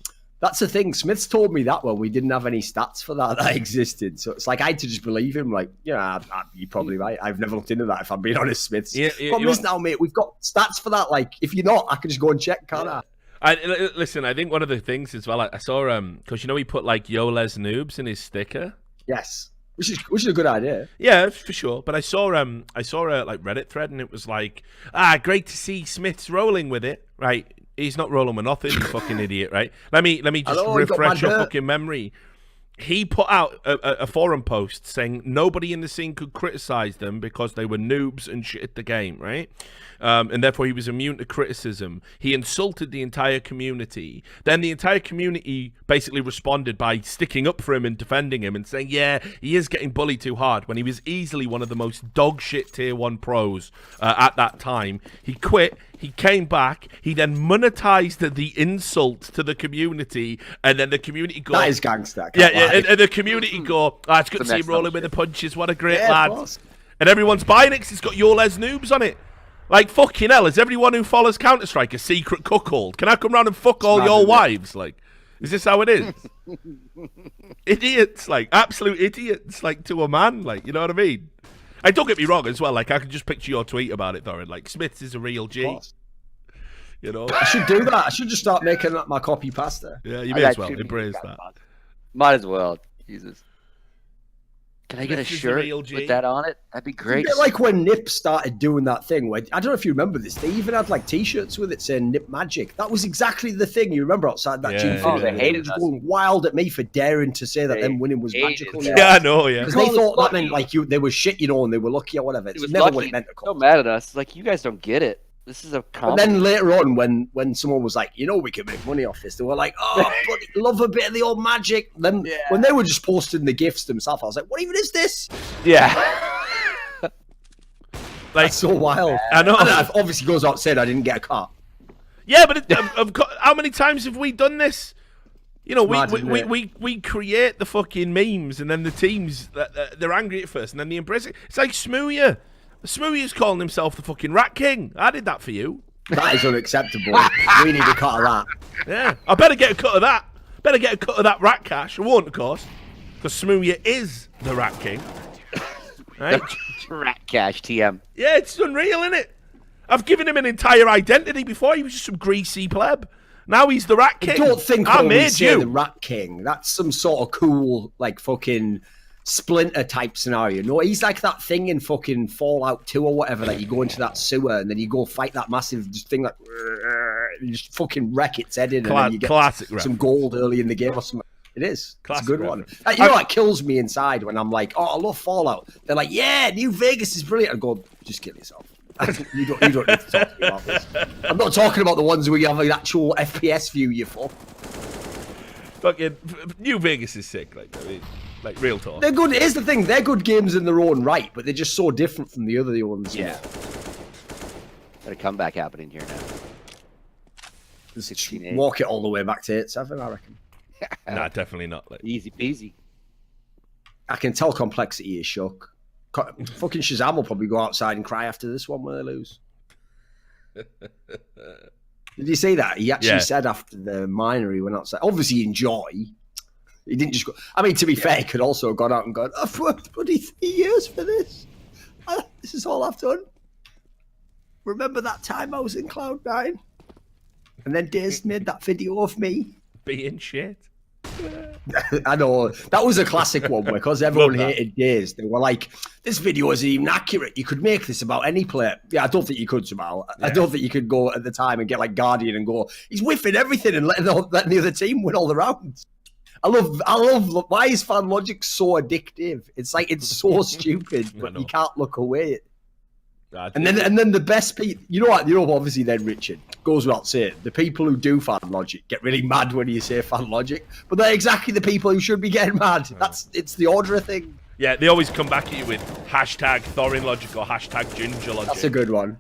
that's the thing. Smith's told me that when we didn't have any stats for that existed. So it's like I had to just believe him. Like, you're probably right. I've never looked into that, if I'm being honest, Smith's. Problem is now, mate, we've got stats for that. Like, if you're not, I can just go and check, can't I? Listen, I think one of the things as well, I saw, because he put like Yoles Noobs in his sticker. Yes. Which is a good idea. Yeah, for sure. But I saw a like Reddit thread, and it was like, great to see Smith's rolling with it. Right, he's not rolling with nothing, you fucking idiot. Right. Let me just refresh your fucking memory. He put out a forum post saying nobody in the scene could criticize them because they were noobs and shit at the game, right? And therefore he was immune to criticism. He insulted the entire community. Then the entire community basically responded by sticking up for him and defending him and saying, yeah, he is getting bullied too hard, when he was easily one of the most dog shit tier 1 pros at that time. He quit. He came back. He then monetized the insult to the community, and then the community go, that is gangster. Yeah, and the community go, it's good to see him rolling with the punches. What a great lad. And everyone's buying it because it's got Your Les Noobs on it. Like, fucking hell, is everyone who follows Counter-Strike a secret cuckold? Can I come round and fuck all your wives? Like, is this how it is? Idiots, like, absolute idiots, like, to a man, like, you know what I mean? And don't get me wrong as well, like, I can just picture your tweet about it, Thorin. Like, Smiths is a real G. You know? I should do that. I should just start making my copy pasta. Yeah, you may as well embrace that. Might as well. Jesus. Can I get a shirt with that on it? That'd be great. It's a bit like when Nip started doing that thing where, I don't know if you remember this, they even had like t-shirts with it saying Nip Magic. That was exactly the thing you remember outside that G. Oh, they hated us. Going wild at me for daring to say that them winning was magical. Yeah, I know, yeah. Because they thought that meant like they were shit, you know, and they were lucky or whatever. It's never what it meant to call. So mad at us. Like, you guys don't get it. This is a compliment. And then later on, when someone was like, you know, we can make money off this, they were like, oh, bloody love a bit of the old magic. Then when they were just posting the gifts themselves, I was like, what even is this? Yeah. Like, that's so wild. I know. And it obviously goes out saying I didn't get a car. Yeah, but how many times have we done this? You know, we create the fucking memes, and then the teams, they're angry at first, and then they embrace it. It's like Smooya. Smooey's calling himself the fucking Rat King. I did that for you. That is unacceptable. We need a cut of that. Yeah, I better get a cut of that. Better get a cut of that Rat Cash. I won't, of course, because Smooya is the Rat King. Right? Rat Cash, TM. Yeah, it's unreal, isn't it? I've given him an entire identity before. He was just some greasy pleb. Now he's the Rat King. I don't think I made you the Rat King. That's some sort of cool, like, fucking Splinter type scenario. No, he's like that thing in fucking Fallout 2 or whatever, that you go into that sewer and then you go fight that massive thing that you just fucking wreck its head in, and then you get some gold early in the game or something. It is. It's a good one. You know, it kills me inside when I'm like, oh, I love Fallout. They're like, yeah, New Vegas is brilliant. I go, just kill yourself. You don't need to talk to me about this. I'm not talking about the ones where you have an actual FPS view, you fuck. Fucking New Vegas is sick, like, I mean, like, real talk. They're good. Here's the thing: they're good games in their own right, but they're just so different from the other ones. Yeah. Got a comeback happening here now. Walk it all the way back to 8-7, I reckon. Nah, definitely not. Like, easy peasy. I can tell complexity is shook. Fucking Shazam will probably go outside and cry after this one when they lose. Did you see that? He actually said after the minor he went outside. Obviously, enjoy. He didn't just go. I mean, to be fair, he could also have gone out and gone, I've worked bloody 3 years for this. This is all I've done. Remember that time I was in Cloud9? And then Daze made that video of me being shit. I know. That was a classic one because everyone hated Daze. They were like, this video isn't even accurate. You could make this about any player. Yeah, I don't think you could somehow. Yeah. I don't think you could go at the time and get like Guardian and go, he's whiffing everything and letting the other team win all the rounds. I love why is fan logic so addictive? It's like, it's so stupid, but you can't look away. And then the best people, you know what? Obviously, then Richard goes without saying, the people who do fan logic get really mad when you say fan logic, but they're exactly the people who should be getting mad. It's the order of thing. Yeah, they always come back at you with hashtag Thorin logic or hashtag Ginger logic. That's a good one.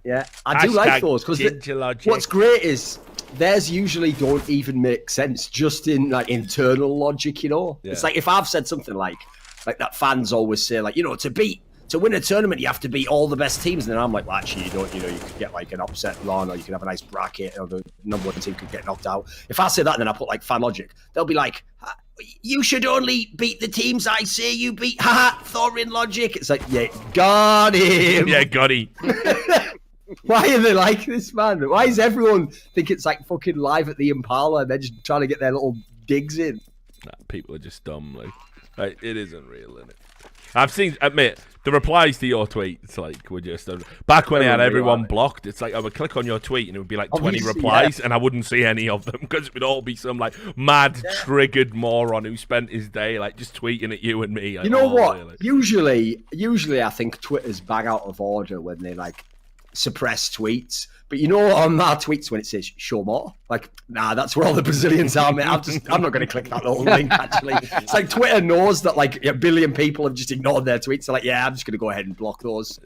Yeah, I do like those because what's great is theirs usually don't even make sense just in like internal logic. You know, it's like if I've said something like that, fans always say like, to win a tournament, you have to beat all the best teams. And then I'm like, well, actually, you don't. You could get like an upset run, or you could have a nice bracket, or the number one team could get knocked out. If I say that, and then I put like fan logic, they'll be like, you should only beat the teams I say you beat. Haha, Thorin logic. It's like, yeah, got him. Yeah, got him. Why are they like this, man? Why does everyone think it's like fucking live at the Impala and they're just trying to get their little digs in? Nah, people are just dumb, like. Like, it isn't real, is it? I've seen, admit, the replies to your tweets, like, were just... back when I had everyone blocked, it's like, I would click on your tweet and it would be like 20 replies, and I wouldn't see any of them, because it would all be some, like, mad, triggered moron who spent his day, like, just tweeting at you and me. Like, you know what? Really. Usually I think Twitter's bang out of order when they, like, suppress tweets. But you know, on my tweets when it says show more, like, nah, that's where all the Brazilians are, mate. I'm not going to click that little link, actually. It's like Twitter knows that, like, a billion people have just ignored their tweets. They're like, yeah, I'm just going to go ahead and block those.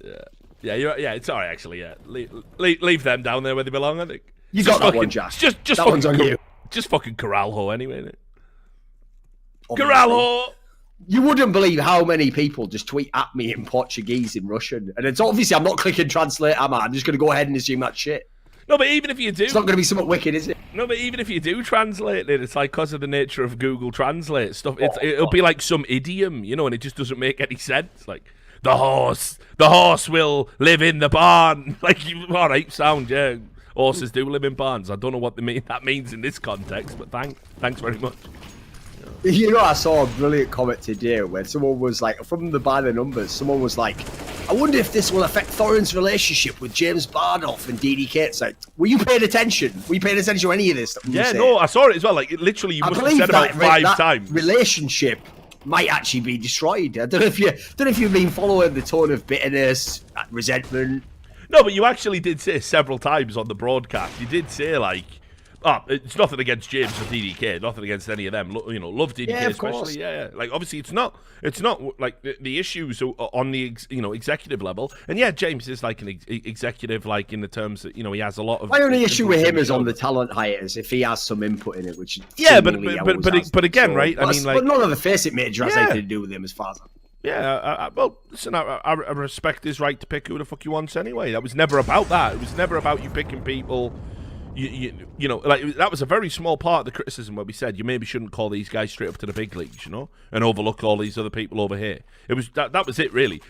Yeah, it's all right, actually, yeah. Leave them down there where they belong, I think. You got that one, Josh. Just that one's on you. Just fucking Corralho, anyway, innit? Corralho! You wouldn't believe how many people just tweet at me in Portuguese, in Russian. And it's obviously, I'm not clicking translate, am I? I'm just going to go ahead and assume that shit. No, but even if you do... It's not going to be somewhat wicked, is it? No, but even if you do translate it, it's like because of the nature of Google Translate stuff, it'll be like some idiom, you know, and it just doesn't make any sense. Like, the horse will live in the barn. Like, all right, sound, yeah. Horses do live in barns. I don't know what that means in this context, but thanks very much. You know, I saw a brilliant comment today where someone was like, from the by the numbers, someone was like, I wonder if this will affect Thorin's relationship with James Bardoff and DDK. It's like, were you paying attention? Were you paying attention to any of this? Yeah, no, I saw it as well. Like, literally, you must have said about five times. Relationship might actually be destroyed. I don't know if you've been following the tone of bitterness, resentment. No, but you actually did say several times on the broadcast. You did say, like, it's nothing against James or DDK, nothing against any of them. You know, love DDK especially. Yeah. Like, obviously, it's not like the issues are on the executive level. And yeah, James is like an executive, like in the terms that he has a lot of. My only issue with him is on the talent hires if he has some input in it, which but again, right? I mean, like, but none of the face it major has anything to do with him as far as. Yeah, well, listen, I respect his right to pick who the fuck he wants anyway. That was never about that. It was never about you picking people. You know, like, that was a very small part of the criticism where we said you maybe shouldn't call these guys straight up to the big leagues, and overlook all these other people over here. It was that was it, really.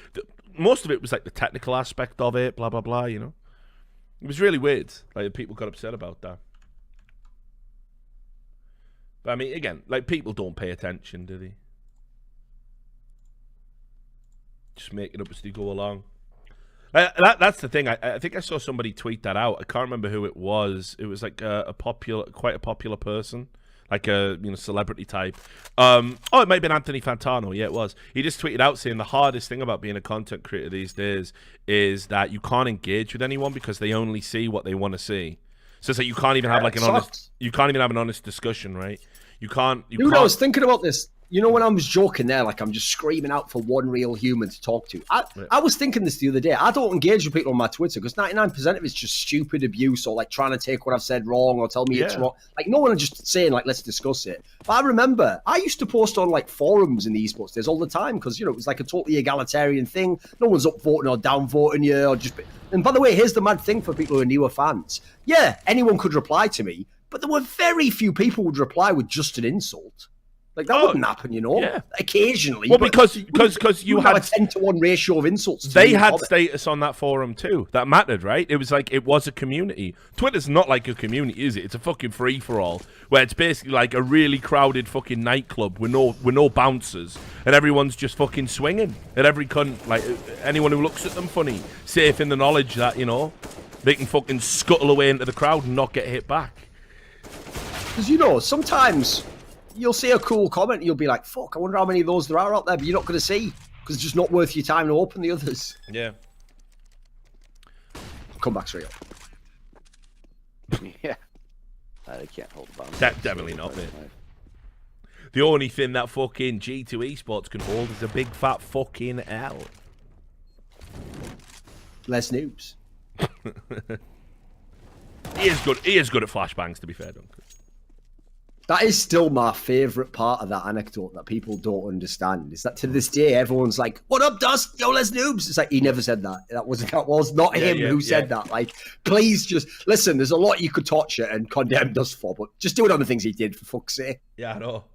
Most of it was like the technical aspect of it, blah blah blah. It was really weird. Like, people got upset about that. But I mean, again, like, people don't pay attention, do they? Just make it up as they go along. That's the thing. I think I saw somebody tweet that out. I can't remember who it was. It was like quite a popular person, like a celebrity type. It might have been Anthony Fantano. Yeah, it was. He just tweeted out saying the hardest thing about being a content creator these days is that you can't engage with anyone because they only see what they want to see. So it's like you can't even have like an honest discussion, right? You can't. Dude, I was thinking about this. When I was joking there, like, I'm just screaming out for one real human to talk to. I was thinking this the other day. I don't engage with people on my Twitter because 99% of it's just stupid abuse or, like, trying to take what I've said wrong or tell me it's wrong. Like, no one is just saying, like, let's discuss it. But I remember I used to post on, like, forums in the esports days all the time because, it was like a totally egalitarian thing. No one's upvoting or downvoting you or just... And by the way, here's the mad thing for people who are newer fans. Yeah, anyone could reply to me, but there were very few people who would reply with just an insult. Like, that wouldn't happen, Yeah. Occasionally. Well, because you had a 10-to-1 ratio of insults. They had status on that forum too. That mattered, right? It was like, it was a community. Twitter's not like a community, is it? It's a fucking free-for-all where it's basically like a really crowded fucking nightclub with no bouncers, and everyone's just fucking swinging at every cunt. Like, anyone who looks at them funny, safe in the knowledge that they can fucking scuttle away into the crowd and not get hit back. Because sometimes you'll see a cool comment and you'll be like, fuck, I wonder how many of those there are out there, but you're not going to see because it's just not worth your time to open the others. Yeah. Come back straight up. Yeah. They can't hold the bomb. Definitely not, mate. The only thing that fucking G2 Esports can hold is a big fat fucking L. Less noobs. He is good at flashbangs, to be fair, Duncan. That is still my favourite part of that anecdote that people don't understand. Is that to this day, everyone's like, what up, Dust? Yo, let's noobs. It's like, he never said that. That was not him who said that. Like, please just, listen, there's a lot you could torture and condemn Dust for, but just do it on the things he did, for fuck's sake. Yeah, I know.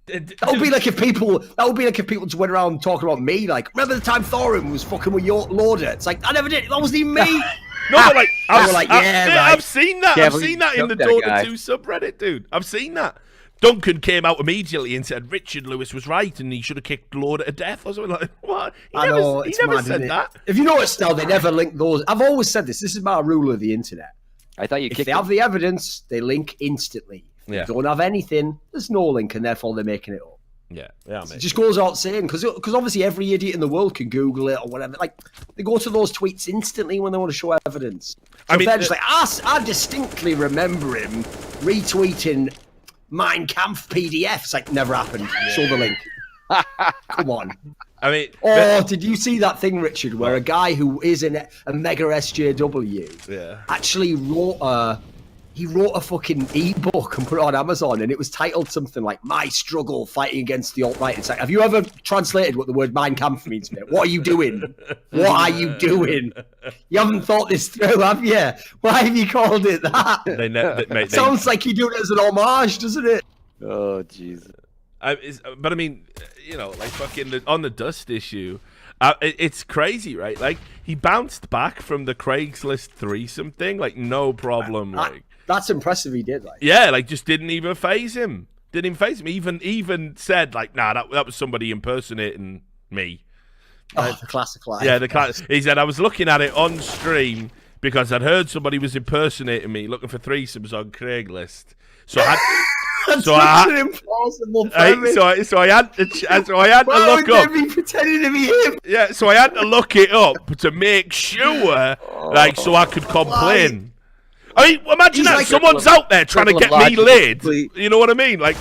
That would be like if people just went around talking about me, like, remember the time Thorin was fucking with your Loader? It's like, I never did. That wasn't even me. No, but like, I've seen that. I've seen that in the Dota 2 subreddit, dude. I've seen that. Duncan came out immediately and said Richard Lewis was right and he should have kicked Lauder to death or something like that. What? He never said that. If you notice now, they never link those. I've always said this. This is my rule of the internet. I thought you if kicked they have the evidence, they link instantly. If they don't have anything, there's no link, and therefore they're making it up. Yeah, it just goes out saying, because obviously every idiot in the world can Google it or whatever. Like, they go to those tweets instantly when they want to show evidence. So they're just like, I distinctly remember him retweeting Mein Kampf PDF. It's like, never happened. Show the link. Come on. I mean, did you see that thing, Richard, where a guy who is a mega SJW actually wrote a fucking ebook and put it on Amazon, and it was titled something like "My Struggle Fighting Against the Alt-Right." It's like, have you ever translated what the word Mein Kampf means, mate? What are you doing? What are you doing? You haven't thought this through, have you? Why have you called it that? Sounds like you do it as an homage, doesn't it? Oh, jeez. But I mean, like fucking on the Dust issue, it's crazy, right? Like, he bounced back from the Craigslist threesome thing, like, no problem. That's impressive. He did, like. Yeah, like, just didn't even faze him. Even said, like, nah, that was somebody impersonating me. Oh, the classic line. Yeah, he said, I was looking at it on stream because I'd heard somebody was impersonating me, looking for threesomes on Craigslist. So I had, so an implausible premise. So I had to look up. Be pretending to be him? Yeah, so I had to look it up to make sure, so I could complain. I mean, imagine that someone's out there trying to get me laid. You know what I mean? Like,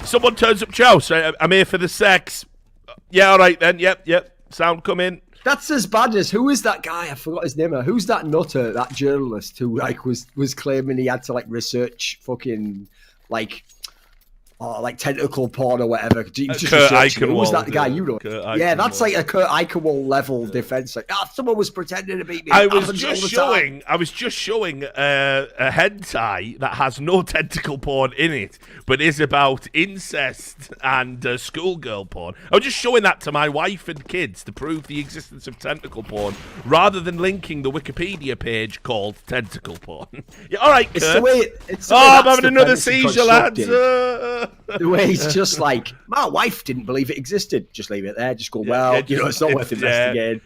someone turns up to your house. I'm here for the sex. Yeah, all right then. Yep. Sound come in. That's as bad as, who is that guy? I forgot his name. Who's that nutter? That journalist who was claiming he had to research fucking tentacle porn or whatever. Who was that guy? You know? Yeah, that's like a Kurt Eichenwald level defense. Like, someone was pretending to beat me. I was just showing a hentai that has no tentacle porn in it, but is about incest and schoolgirl porn. I was just showing that to my wife and kids to prove the existence of tentacle porn, rather than linking the Wikipedia page called tentacle porn. Yeah, all right, Kurt. I'm having another seizure, lads. The way he's just like, my wife didn't believe it existed. Just leave it there. Just go, it's not worth investigating.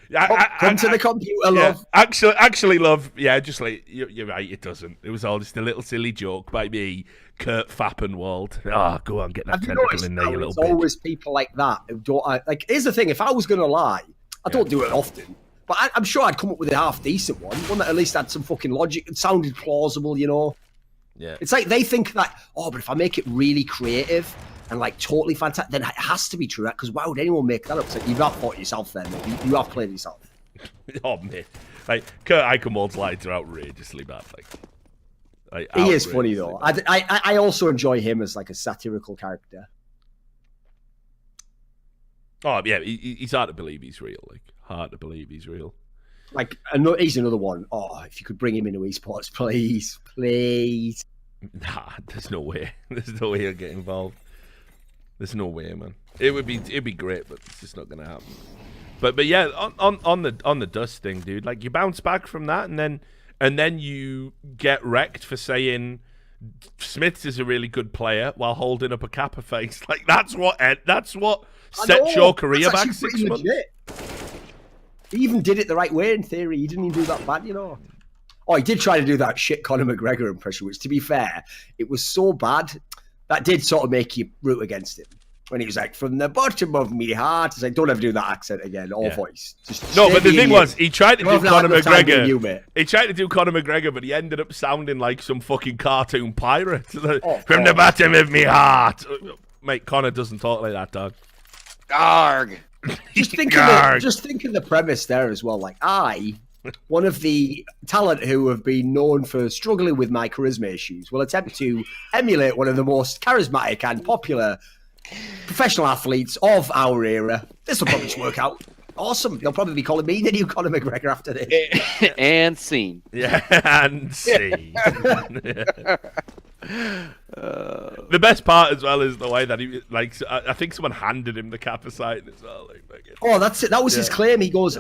Come to the computer, love. Actually, love. Yeah, just like, you're right. It doesn't. It was all just a little silly joke by me, Kurt Fappenwald. Go on, get that tentacle in there, you little bitch. There's always people like that who don't. Here's the thing: if I was going to lie, I don't do it often. But I'm sure I'd come up with a half decent one that at least had some fucking logic and sounded plausible, Yeah. It's like they think that, but if I make it really creative and totally fantastic, then it has to be true. Because why would anyone make that up? It's like, you've not thought yourself then. You have played yourself. Oh, man. Kurt Eichenwald's lines are outrageously bad. He is funny, though. I also enjoy him as a satirical character. Oh, yeah. He's hard to believe he's real. Hard to believe he's real. He's another one. Oh, if you could bring him into esports, please. Nah, there's no way. There's no way he'll get involved. There's no way, man. It'd be great, but it's just not gonna happen. But yeah, on the Dust thing, dude. You bounce back from that, and then you get wrecked for saying Smiths is a really good player while holding up a Kappa face. That's what set your career back 6 months. He even did it the right way in theory. He didn't even do that bad, Oh, he did try to do that shit Conor McGregor impression, which, to be fair, it was so bad that did sort of make you root against him. When he was like, from the bottom of me heart, it's like, don't ever do that accent again, or voice. But the thing was, he tried to do Conor McGregor. He tried to do Conor McGregor, but he ended up sounding like some fucking cartoon pirate. From the bottom of me heart. Mate, Conor doesn't talk like that, dog. Arg. Just think of the premise there as well. One of the talent who have been known for struggling with my charisma issues, will attempt to emulate one of the most charismatic and popular professional athletes of our era. This will probably just work out. Awesome. They'll probably be calling me the new Conor McGregor after this. And scene. Yeah, and scene. The best part as well is the way that he I think someone handed him the Kappa sign as well. That's it. That was his claim. He goes,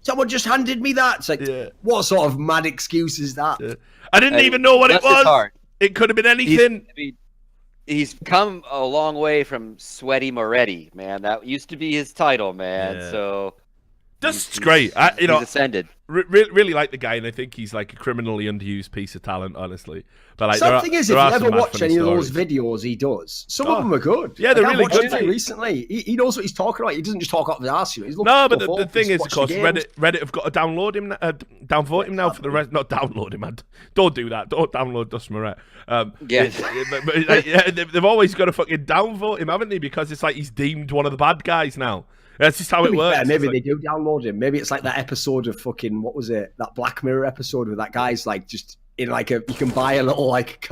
someone just handed me that. It's like, what sort of mad excuse is that? I didn't even know what it was. It could have been anything. he's come a long way from Sweaty Moretti, man. That used to be his title, man. Yeah. So Dust's great. He's ascended. Really like the guy, and I think he's like a criminally underused piece of talent, honestly. But like, Something is, if you ever watch any of those videos he does, some of them are good. Yeah, they're really good. Recently, he knows what he's talking about. He doesn't just talk off his arse. No, but the thing is, of course, Reddit have got to download him, downvote him now for the rest. Not download him, man. Don't do that. Don't download Dust Moret. They've always got to fucking downvote him, haven't they? Because it's like he's deemed one of the bad guys now. That's just how it works. Fair, maybe they do download him. Maybe it's like that episode of fucking, what was it? That Black Mirror episode where that guy's like just in like you can buy a little like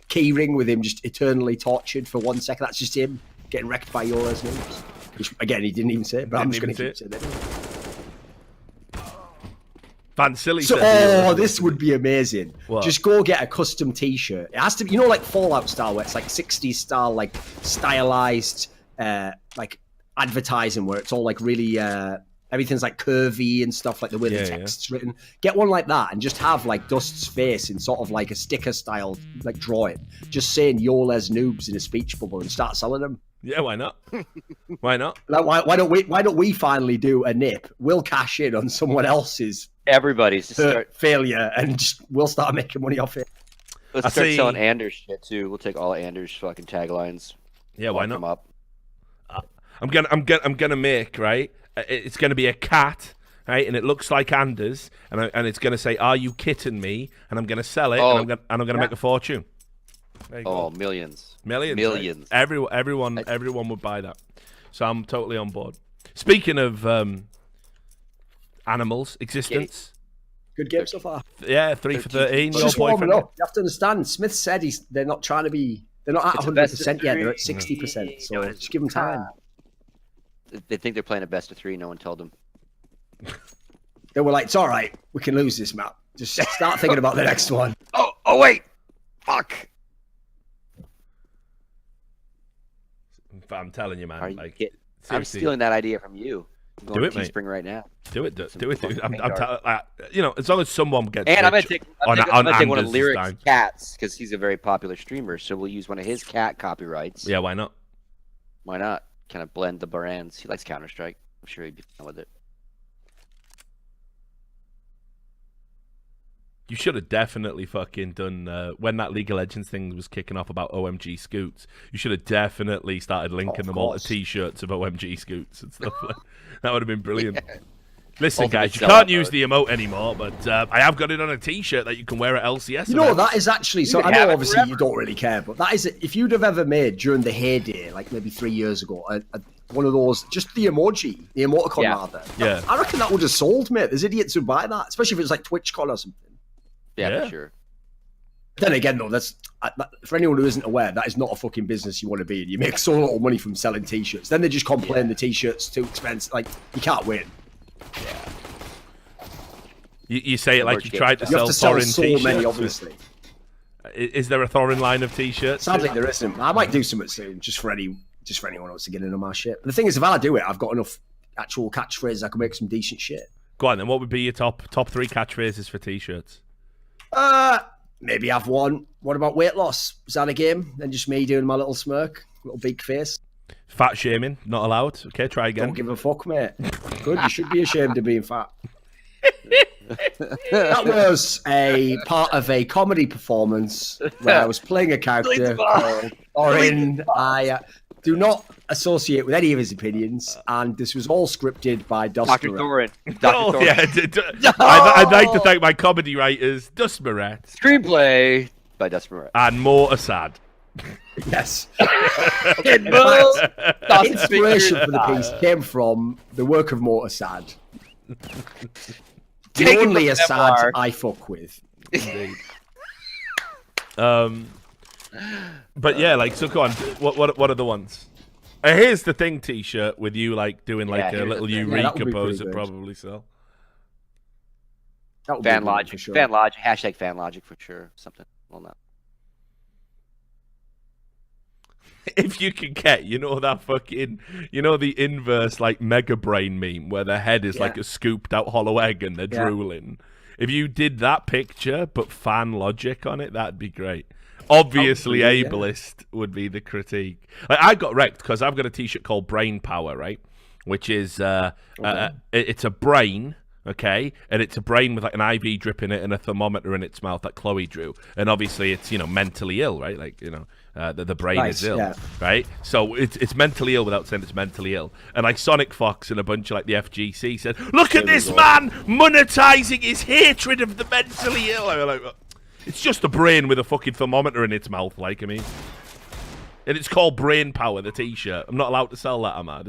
key ring with him just eternally tortured for 1 second. That's just him getting wrecked by Yora's news. Again, he didn't even say it, but I'm just going to keep saying it. Van Silly this would be amazing. What? Just go get a custom T-shirt. It has to be, like Fallout style, where it's like 60s style, like stylized, like advertising, where it's all like really everything's like curvy and stuff, like the way the text's written. Get one like that and just have like Dust's face in sort of like a sticker style like drawing, just saying "Yoles noobs" in a speech bubble and start selling them. Yeah, why not? Why not? Like, why don't we finally do a nip? We'll cash in on someone else's failure and we'll start making money off it. Let's start selling Anders shit too. We'll take all Anders fucking taglines. Yeah, why not? Them up. I'm gonna make, right. It's gonna be a cat, right, and it looks like Anders, and it's gonna say, "Are you kidding me?" And I'm gonna sell it, and I'm gonna make a fortune. Millions. Right? Everyone would buy that. So I'm totally on board. Speaking of animals, existence. Good game so far. Yeah, 3 for 13. Your just boyfriend. You have to understand. Smith said they're not trying to be. They're not at 100% yet. They're at 60%. So just give them time. They think they're playing a best of 3. No one told them. They were like, "It's all right. We can lose this map. Just start thinking about the next one." Oh wait, fuck. I'm telling you, man. I'm stealing that idea from you. I'm going do it, Teespring right now. Do it, dude. I'm as long as someone gets. And I'm gonna take one of Lyric's time. cats because he's a very popular streamer. So we'll use one of his cat copyrights. Yeah, why not? Why not? Kind of blend the brands. He likes Counter-Strike. I'm sure he'd be fine with it. You should have definitely fucking done when that League of Legends thing was kicking off about OMG scoots. You should have definitely started linking them all to T-shirts of OMG scoots and stuff. That would have been brilliant. Yeah. Listen, guys, you can't use the emote anymore, but I have got it on a T-shirt that you can wear at LCS. You know, that is actually so. I know obviously you don't really care, but that is if you'd have ever made during the heyday, like maybe 3 years ago, one of those, just the emoticon rather. Yeah, I reckon that would have sold, mate. There's idiots who buy that, especially if it was like TwitchCon or something. Yeah, for sure. Then again, though, that's for anyone who isn't aware, that is not a fucking business you want to be in. You make so little money from selling T-shirts. Then they just complain the T-shirts too expensive. Like you can't win. Yeah. You say it like you tried to sell Thorin T-shirts. So many, obviously. Is there a Thorin line of T-shirts? Sadly, there isn't. I might do something soon, just for anyone who wants to get in on my shit. And the thing is, if I do it, I've got enough actual catchphrases. I can make some decent shit. Go on, then. What would be your top 3 catchphrases for T-shirts? Maybe have one. What about weight loss? Is that a game? Then just me doing my little smirk, little big face. Fat shaming, not allowed. Okay, try again. Don't give a fuck, mate. Good, you should be ashamed of being fat. That was a part of a comedy performance where I was playing a character called Thorin. I do not associate with any of his opinions, and this was all scripted by Dr. Thorin. I'd like to thank my comedy writers, Dust Moret. Screenplay by Dust Moret. And More Assad. Yes. The inspiration for the piece came from the work of More Assad. The only Assad I fuck with. Indeed. But yeah, like, so go on. What are the ones? Here's the thing T-shirt with you like doing like a little Eureka pose that probably sell. Fan logic, sure. Fan logic, hashtag fan logic for sure. Something. Well, not. If you can get, that fucking, the inverse like Mega Brain meme where the head is like a scooped out hollow egg and they're drooling. If you did that picture but fan logic on it, that'd be great. Obviously, yeah. ableist would be the critique. Like, I got wrecked because I've got a T-shirt called Brain Power, right? Which is it's a brain, okay, and it's a brain with like an IV drip in it and a thermometer in its mouth that Chloe drew. And obviously, it's mentally ill, right? Like the brain is ill, right? So it's mentally ill without saying it's mentally ill. And like Sonic Fox and a bunch of like the FGC said, "Look at this man monetizing his hatred of the mentally ill." I was like, it's just a brain with a fucking thermometer in its mouth, like, I mean. And it's called Brain Power, the T-shirt. I'm not allowed to sell that, am I?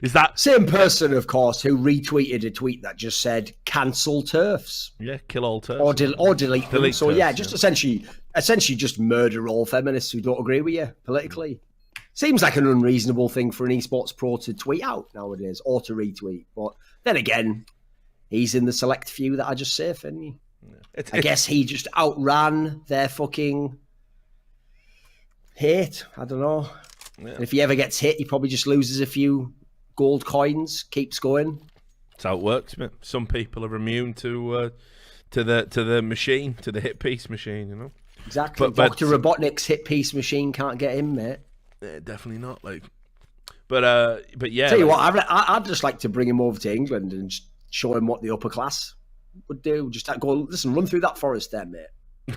Is that... Same person, of course, who retweeted a tweet that just said, cancel TERFs. Yeah, kill all TERFs. Or delete them. So, TERFs, yeah, just essentially just murder all feminists who don't agree with you politically. Seems like an unreasonable thing for an esports pro to tweet out nowadays, or to retweet. But then again, he's in the select few that are just safe, isn't he? I guess he just outran their fucking hate. I don't know. Yeah. And if he ever gets hit, he probably just loses a few gold coins, keeps going. That's how it works, man. Some people are immune to the machine, to the hit piece machine, Exactly. But Dr. Robotnik's hit piece machine can't get him, mate. Yeah, definitely not. Like, but yeah. Tell you what, I'd just like to bring him over to England and just show him what the upper class would do. Just go, listen, run through that forest there, mate.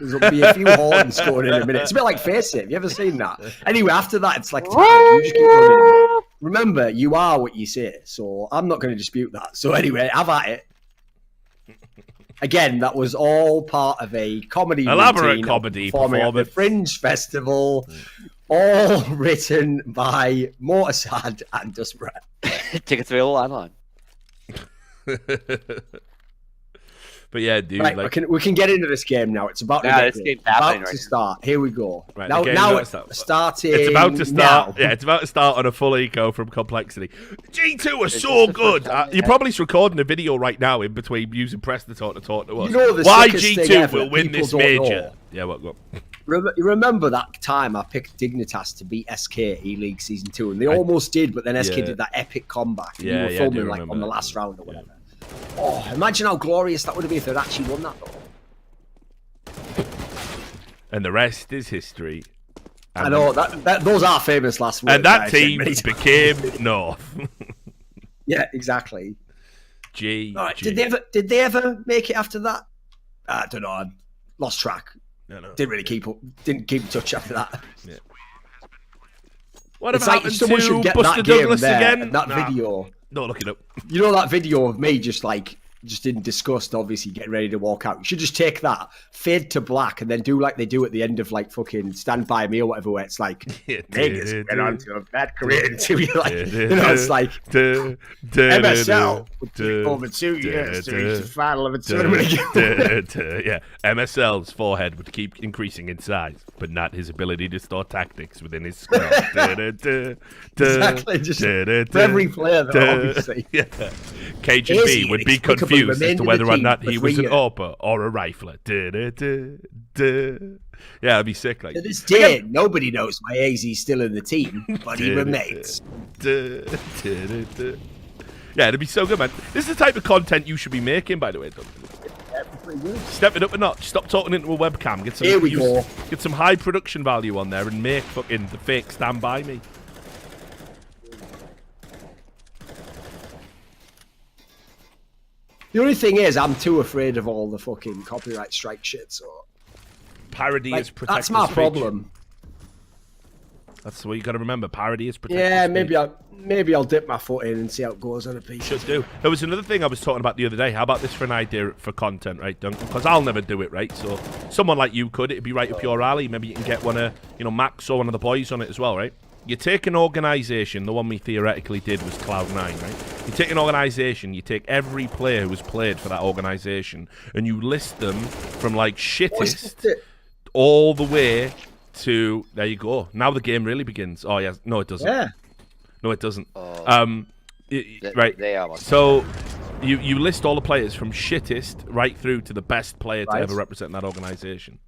There'll be a few horns going in a minute. It's a bit like Face It. Have you ever seen that? Anyway, after that, it's like, you just keep running. Remember, you are what you say, so I'm not going to dispute that. So anyway, have at it. Again, that was all part of a comedy elaborate comedy performance at the Fringe Festival, all written by Motorsad and Dustbrat. Tickets available online. But yeah, dude. Right, like, we can get into this game now. It's about to start. Here we go. Right, now it's starting. It's about to start. Now. Yeah, it's about to start on a full eco from compLexity. G2 are so good. You're probably recording a video right now in between using Press to talk to us. You know, why G2 will win this major? Yeah, what? Go on. You remember that time I picked Dignitas to beat SK E-League Season 2, and they almost did, but then SK did that epic comeback. You were filming like on the last round or whatever. Oh, imagine how glorious that would have been if they'd actually won that, though. And the rest is history. And I know, those are famous last words. And that team became North. Yeah, exactly. Right, did they ever make it after that? I don't know. I lost track. No. Didn't keep in touch after that. Yeah. What about someone should get Buster that Douglas there, again? That video. No, look it up. You know that video of me just in disgust, obviously getting ready to walk out. You should just take that, fade to black, and then do like they do at the end of like fucking Stand By Me or whatever, where it's like Vegas went on to a bad career in 2 years. Like, it's like MSL would take over 2 years to reach the final of a tournament. Yeah, MSL's forehead would keep increasing in size, but not his ability to store tactics within his skull. Exactly, just for every player, though, obviously. Yeah. KGB would be confused as to whether or not he was an AWPer or a rifler. Yeah, it'd be sick. Like, to this day, nobody knows why AZ's still in the team, but he remains. Yeah, it'd be so good, man. This is the type of content you should be making, by the way, Doug. Step it up a notch. Stop talking into a webcam. Get some high production value on there and make fucking the fake Stand By Me. The only thing is, I'm too afraid of all the fucking copyright strike shit. So parody is protected. That's my problem. That's what you got to remember. Parody is protected. Yeah, maybe I'll dip my foot in and see how it goes on a piece. Should do. There was another thing I was talking about the other day. How about this for an idea for content, right, Duncan? Because I'll never do it, right? So someone like you could. It'd be right up your alley. Maybe you can get one of, Max or one of the boys on it as well, right? You take an organisation, the one we theoretically did was Cloud9, right? You take an organisation, you take every player who has played for that organisation, and you list them from, like, shittest all the way to... There you go. Now the game really begins. Oh, yeah. No, it doesn't. Yeah. No, it doesn't. Right. They are. So you list all the players from shittest right through to the best player to ever represent that organisation.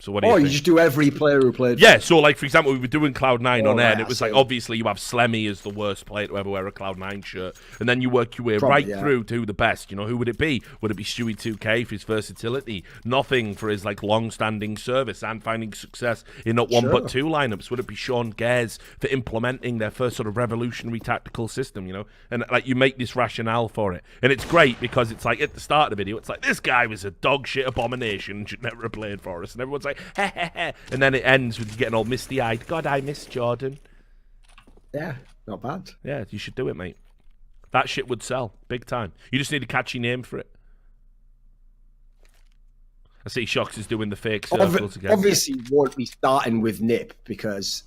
So what do you Oh, think? you just do every player who played. Yeah, so like for example, we were doing Cloud9 Oh, on air, right, and it I was see. like obviously you have Slemmy as the worst player to ever wear a Cloud9 shirt, and then you work your way Probably, right yeah. through to the best. You know, who would it be? Would it be Stewie 2K for his versatility? Nothing for his like long-standing service and finding success in not one but two lineups? Would it be Sean Gares for implementing their first sort of revolutionary tactical system? You know, and like you make this rationale for it, and it's great because it's like at the start of the video, it's like this guy was a dog shit abomination and should never have played for us, and everyone's like, heh heh heh. And then it ends with you getting all misty-eyed. God, I miss Jordan. Yeah, not bad. Yeah, you should do it, mate. That shit would sell big time. You just need a catchy name for it. I see Shocks is doing the fake circles again. Obviously, you won't be starting with Nip because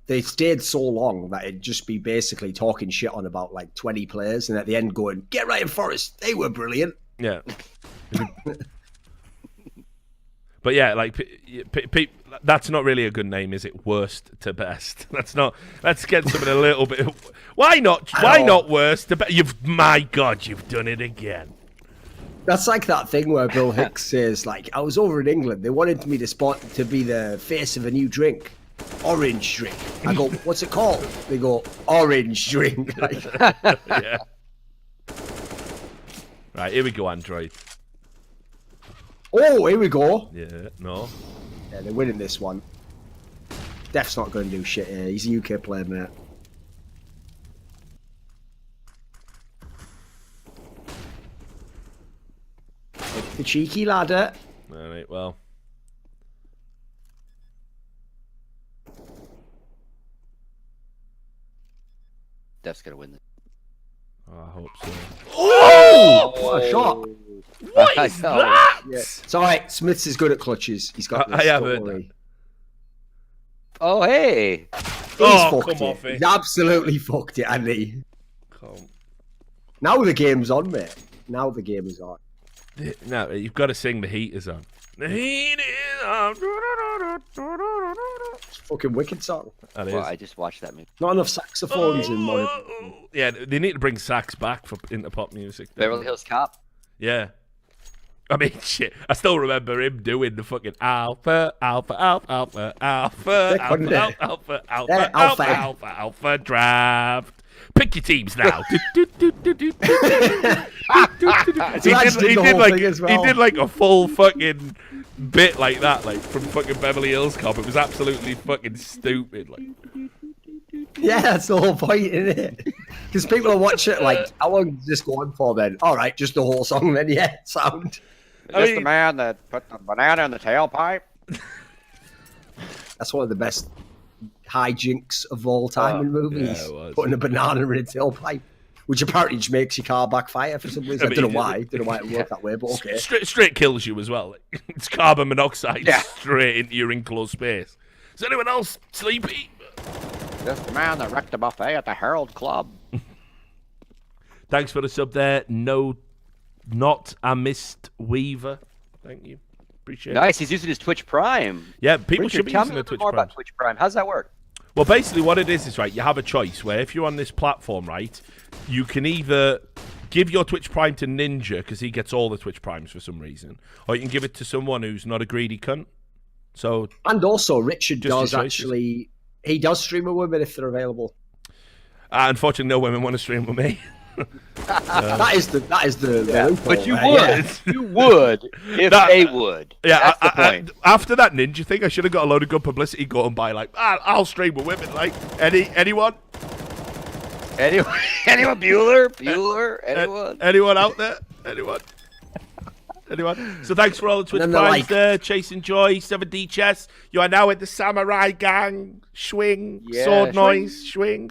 they stayed so long that it'd just be basically talking shit on about like 20 players, and at the end going, "Get right in Forest. They were brilliant." Yeah. But yeah, like, that's not really a good name, is it? Worst to best. That's not. Let's get something a little bit. Why not? Why not worst to best? My God, you've done it again. That's like that thing where Bill Hicks says, like, I was over in England. They wanted me to be the face of a new drink, orange drink. I go, what's it called? They go, orange drink. Like, Yeah. Right, here we go, Android. oh, here we go. Yeah, no. Yeah, they're winning this one. Def's not going to do shit here. He's a UK player, mate. The cheeky ladder. All right, well. Def's gonna win this. I hope so. Oh! What a shot. What is that? Yeah. It's all right. Smiths is good at clutches. He's got this. I have don't heard worry. Oh, hey. He's Oh, fucked come it. off it. He's absolutely fucked it, hasn't he? Come. Now the game's on, mate. Now the game is on. No, you've got to sing The Heat is on. The heat is on. It's a fucking wicked song. That is. Well, I just watched that movie. Not enough saxophones in modern. Yeah, they need to bring sax back into pop music. Beverly Hills Cop. Yeah. I mean, shit. I still remember him doing the fucking alpha, alpha, alpha, alpha, alpha, Yeah, couldn't alpha, it? alpha, alpha, Yeah, alpha, alpha. alpha, alpha draft. Pick your teams now. He did like a full fucking bit like that, like from fucking Beverly Hills Cop. It was absolutely fucking stupid. Like, Yeah, that's the whole point, isn't it? Because people will watch it like, how long is this going for then? All right, just the whole song then, yeah, sound. Is this the man that put the banana in the tailpipe? That's one of the best hijinks of all time in movies. yeah, it was. Putting a banana in a tailpipe, which apparently just makes your car backfire for some reason. I don't know why. Don't know why it worked that way, but okay. Straight kills you as well. Like, it's carbon monoxide straight into your enclosed space. Is anyone else sleepy? Is this the man that wrecked the buffet at the Herald Club? Thanks for the sub there. No, not a missed Weaver. Thank you. Appreciate it. Nice, he's using his Twitch Prime. Yeah, people Richard, should be tell using me the a bit Twitch more Prime. about Twitch Prime. How's that work? Well, basically what it is right, you have a choice where if you're on this platform, right, you can either give your Twitch Prime to Ninja because he gets all the Twitch Primes for some reason, or you can give it to someone who's not a greedy cunt. So, And also, Richard Just your does choices. actually, he does stream with women if they're available. unfortunately, no women want to stream with me. That is the loophole But you there, would. yeah. You would if That- they would. Yeah, That's the point. after that Ninja thing, I should have got a load of good publicity going by like, I'll stream with women. Like, anyone? Anyone? Bueller? Anyone? Anyone out there? Anyone? Anyone? So thanks for all the Twitch And then they're primes like- there. Chasing Joy, 7D Chess. You are now in the Samurai Gang. Swing, Yeah, sword swing. noise, swing.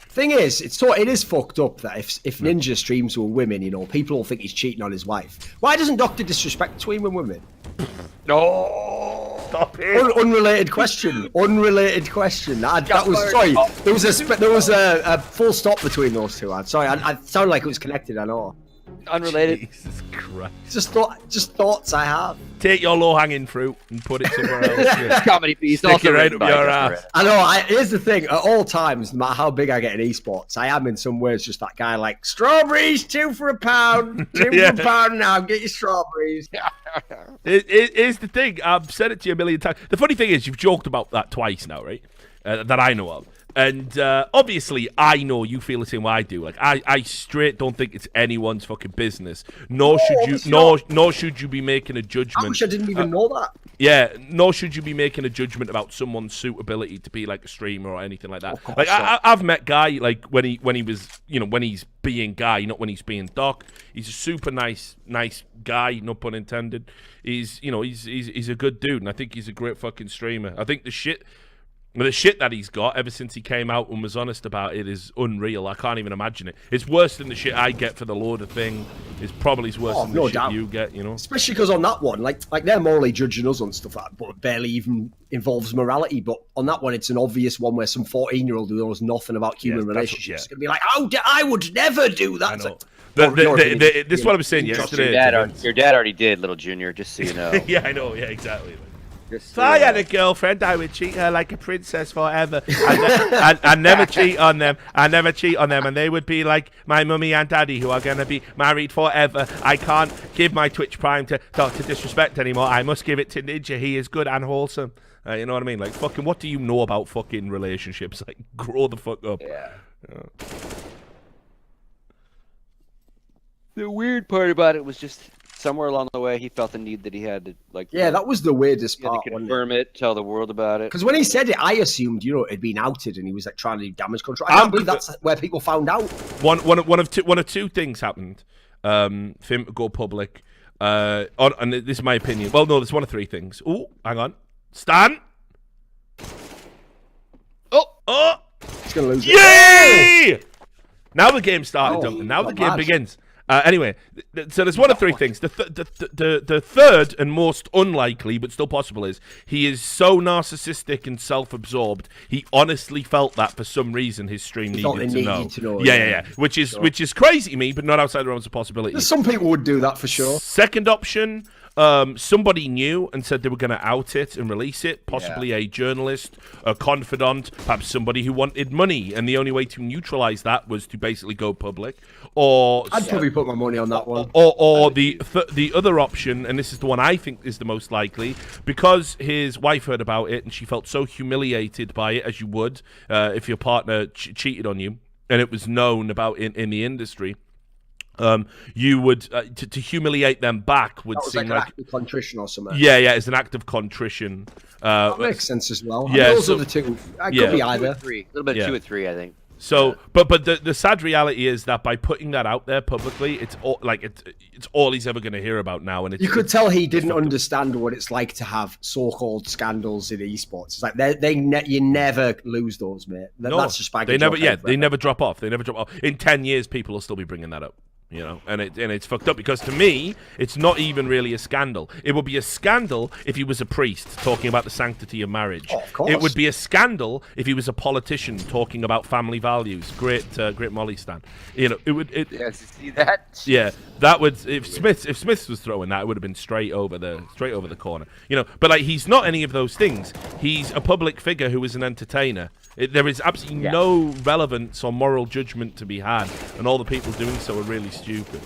Thing is, it is fucked up that if Ninja streams with women, you know, people will think he's cheating on his wife. Why doesn't Doctor disrespect between women? No. Stop it. Unrelated question. Unrelated question. That was sorry. There was a full stop between those two. I'm sorry. I sound like it was connected. I know. Unrelated. Jesus Christ. Just thoughts I have. Take your low-hanging fruit and put it somewhere else. Yeah. Comedy piece. Stick Also it right written up by your Justin ass. Red. I know. Here's the thing. At all times, no matter how big I get in esports, I am in some ways just that guy like, strawberries, 2 for a pound. 2 Yeah. for a pound now. Get your strawberries. Here's the thing. I've said it to you a million times. The funny thing is, you've joked about that twice now, right? That I know of. And obviously, I know you feel the same way I do. Like, I straight don't think it's anyone's fucking business. Nor should you be making a I judgment. wish I didn't even know that. Yeah, nor should you be making a judgment about someone's suitability to be like a streamer or anything like that. Of course Like not. I've met Guy like when he was, you know, when he's being Guy, not when he's being Doc. He's a super nice guy, no pun intended. He's a good dude, and I think he's a great fucking streamer. I think the shit that he's got ever since he came out and was honest about it is unreal. I can't even imagine it. It's worse than the shit I get for the Loader thing. It's probably worse than the no shit doubt. you get, you know? Especially because on that one, like they're morally judging us on stuff that but barely even involves morality. But on that one, it's an obvious one where some 14-year-old who knows nothing about human relationships is going to be like, "Oh, I would never do that." I know. Like, this is what I was saying yesterday. Your dad already did, little Junior, just so you know. Yeah, I know. Yeah, exactly. Just If so I you had know. a girlfriend, I would treat her like a princess forever. I never cheat on them. I never cheat on them. And they would be like my mummy and daddy who are going to be married forever. I can't give my Twitch Prime to Dr. Disrespect anymore. I must give it to Ninja. He is good and wholesome. You know what I mean? Like, fucking, what do you know about fucking relationships? Like, grow the fuck up. Yeah. The weird part about it was just somewhere along the way he felt the need that he had to that was the weirdest he had part. to confirm it, tell the world about it. Because when he said it, I assumed it had been outed and he was like trying to do damage control. I can't believe that's where people found out. One of two things happened. For him to go public. And this is my opinion. Well, no, there's one of three things. Oh, hang on. Stan. Oh. He's gonna lose it. Yay! Now the game started, Duncan. Now the not game bad. begins. Anyway, so there's one of three things. The third and most unlikely, but still possible, is he is so narcissistic and self-absorbed. He honestly felt that for some reason his stream felt needed it to know. needed to know, Yeah. Which is crazy to me, but not outside the realms of possibility. Some people would do that for sure. Second option, somebody knew and said they were going to out it and release it. Possibly a journalist, a confidant, perhaps somebody who wanted money, and the only way to neutralize that was to basically go public. Or I'd probably put my money on that one. Or the other option, and this is the one I think is the most likely, because his wife heard about it and she felt so humiliated by it, as you would if your partner cheated on you, and it was known about in the industry. You would to humiliate them back would That was seem like an act of contrition or something. yeah, it's an act of contrition. That makes sense as well. Yeah, Those so- are the two. It yeah. could be 2 either. and 3. A little bit of 2 and 3, I think. So, but the sad reality is that by putting that out there publicly, it's all he's ever going to hear about now, and it's, You could tell he didn't understand what it's like to have so-called scandals in esports. It's like you never lose those, mate. That's just they never drop off. They never drop off. In 10 years, people will still be bringing that up. You know, and it's fucked up because to me, it's not even really a scandal. It would be a scandal if he was a priest talking about the sanctity of marriage. Oh, of course. It would be a scandal if he was a politician talking about family values. Great Molly Stan. You know, it would. Yes, you see that? Yeah, that would if Smith was throwing that, it would have been straight over the corner. You know, but like he's not any of those things. He's a public figure who is an entertainer. There is absolutely no relevance or moral judgment to be had, and all the people doing so are really stupid.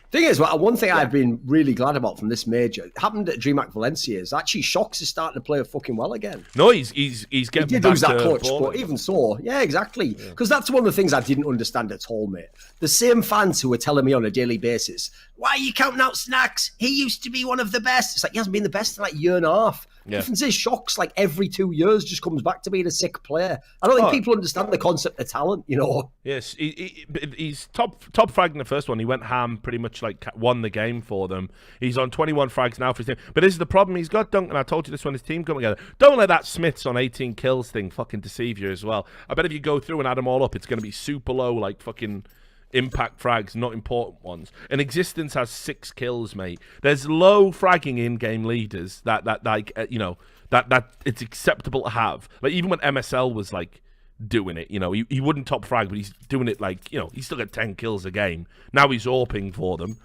Thing is, one thing I've been really glad about from this major, it happened at DreamHack Valencia, is actually Shox is starting to play fucking well again. No, he's getting He did back lose that to clutch, balling. but even so, yeah, exactly. Because that's one of the things I didn't understand at all, mate. The same fans who were telling me on a daily basis, why are you counting out Snacks? He used to be one of the best. It's like, he hasn't been the best in like a year and a half. The difference is Shox, like every 2 years, just comes back to being a sick player. I don't think people understand the concept of talent, you know. Yes, he's top frag in the first one. He went ham, pretty much like won the game for them. He's on 21 frags now for his team. But this is the problem he's got, Duncan. I told you this when his team come together. Don't let that Smiths on 18 kills thing fucking deceive you as well. I bet if you go through and add them all up, it's going to be super low, like fucking impact frags, not important ones. And Existence has 6 kills, mate. There's low fragging in-game leaders that like you know that it's acceptable to have. Like even when MSL was like doing it. You know, he wouldn't top frag, but he's doing it like, you know, he's still got 10 kills a game. Now he's AWPing for them,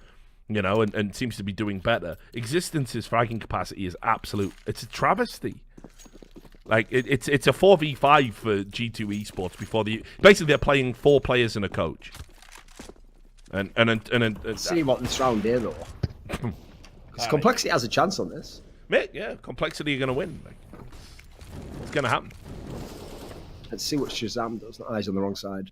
you know, and seems to be doing better. Existence's fragging capacity is absolute. It's a travesty. Like, it's a 4v5 for G2 Esports before basically they're playing 4 players and a coach. And see what this round here, though. Because compLexity has a chance on this. Mate, yeah, compLexity are going to win. Like, it's going to happen. Let's see what Shazam does. Eyes on the wrong side.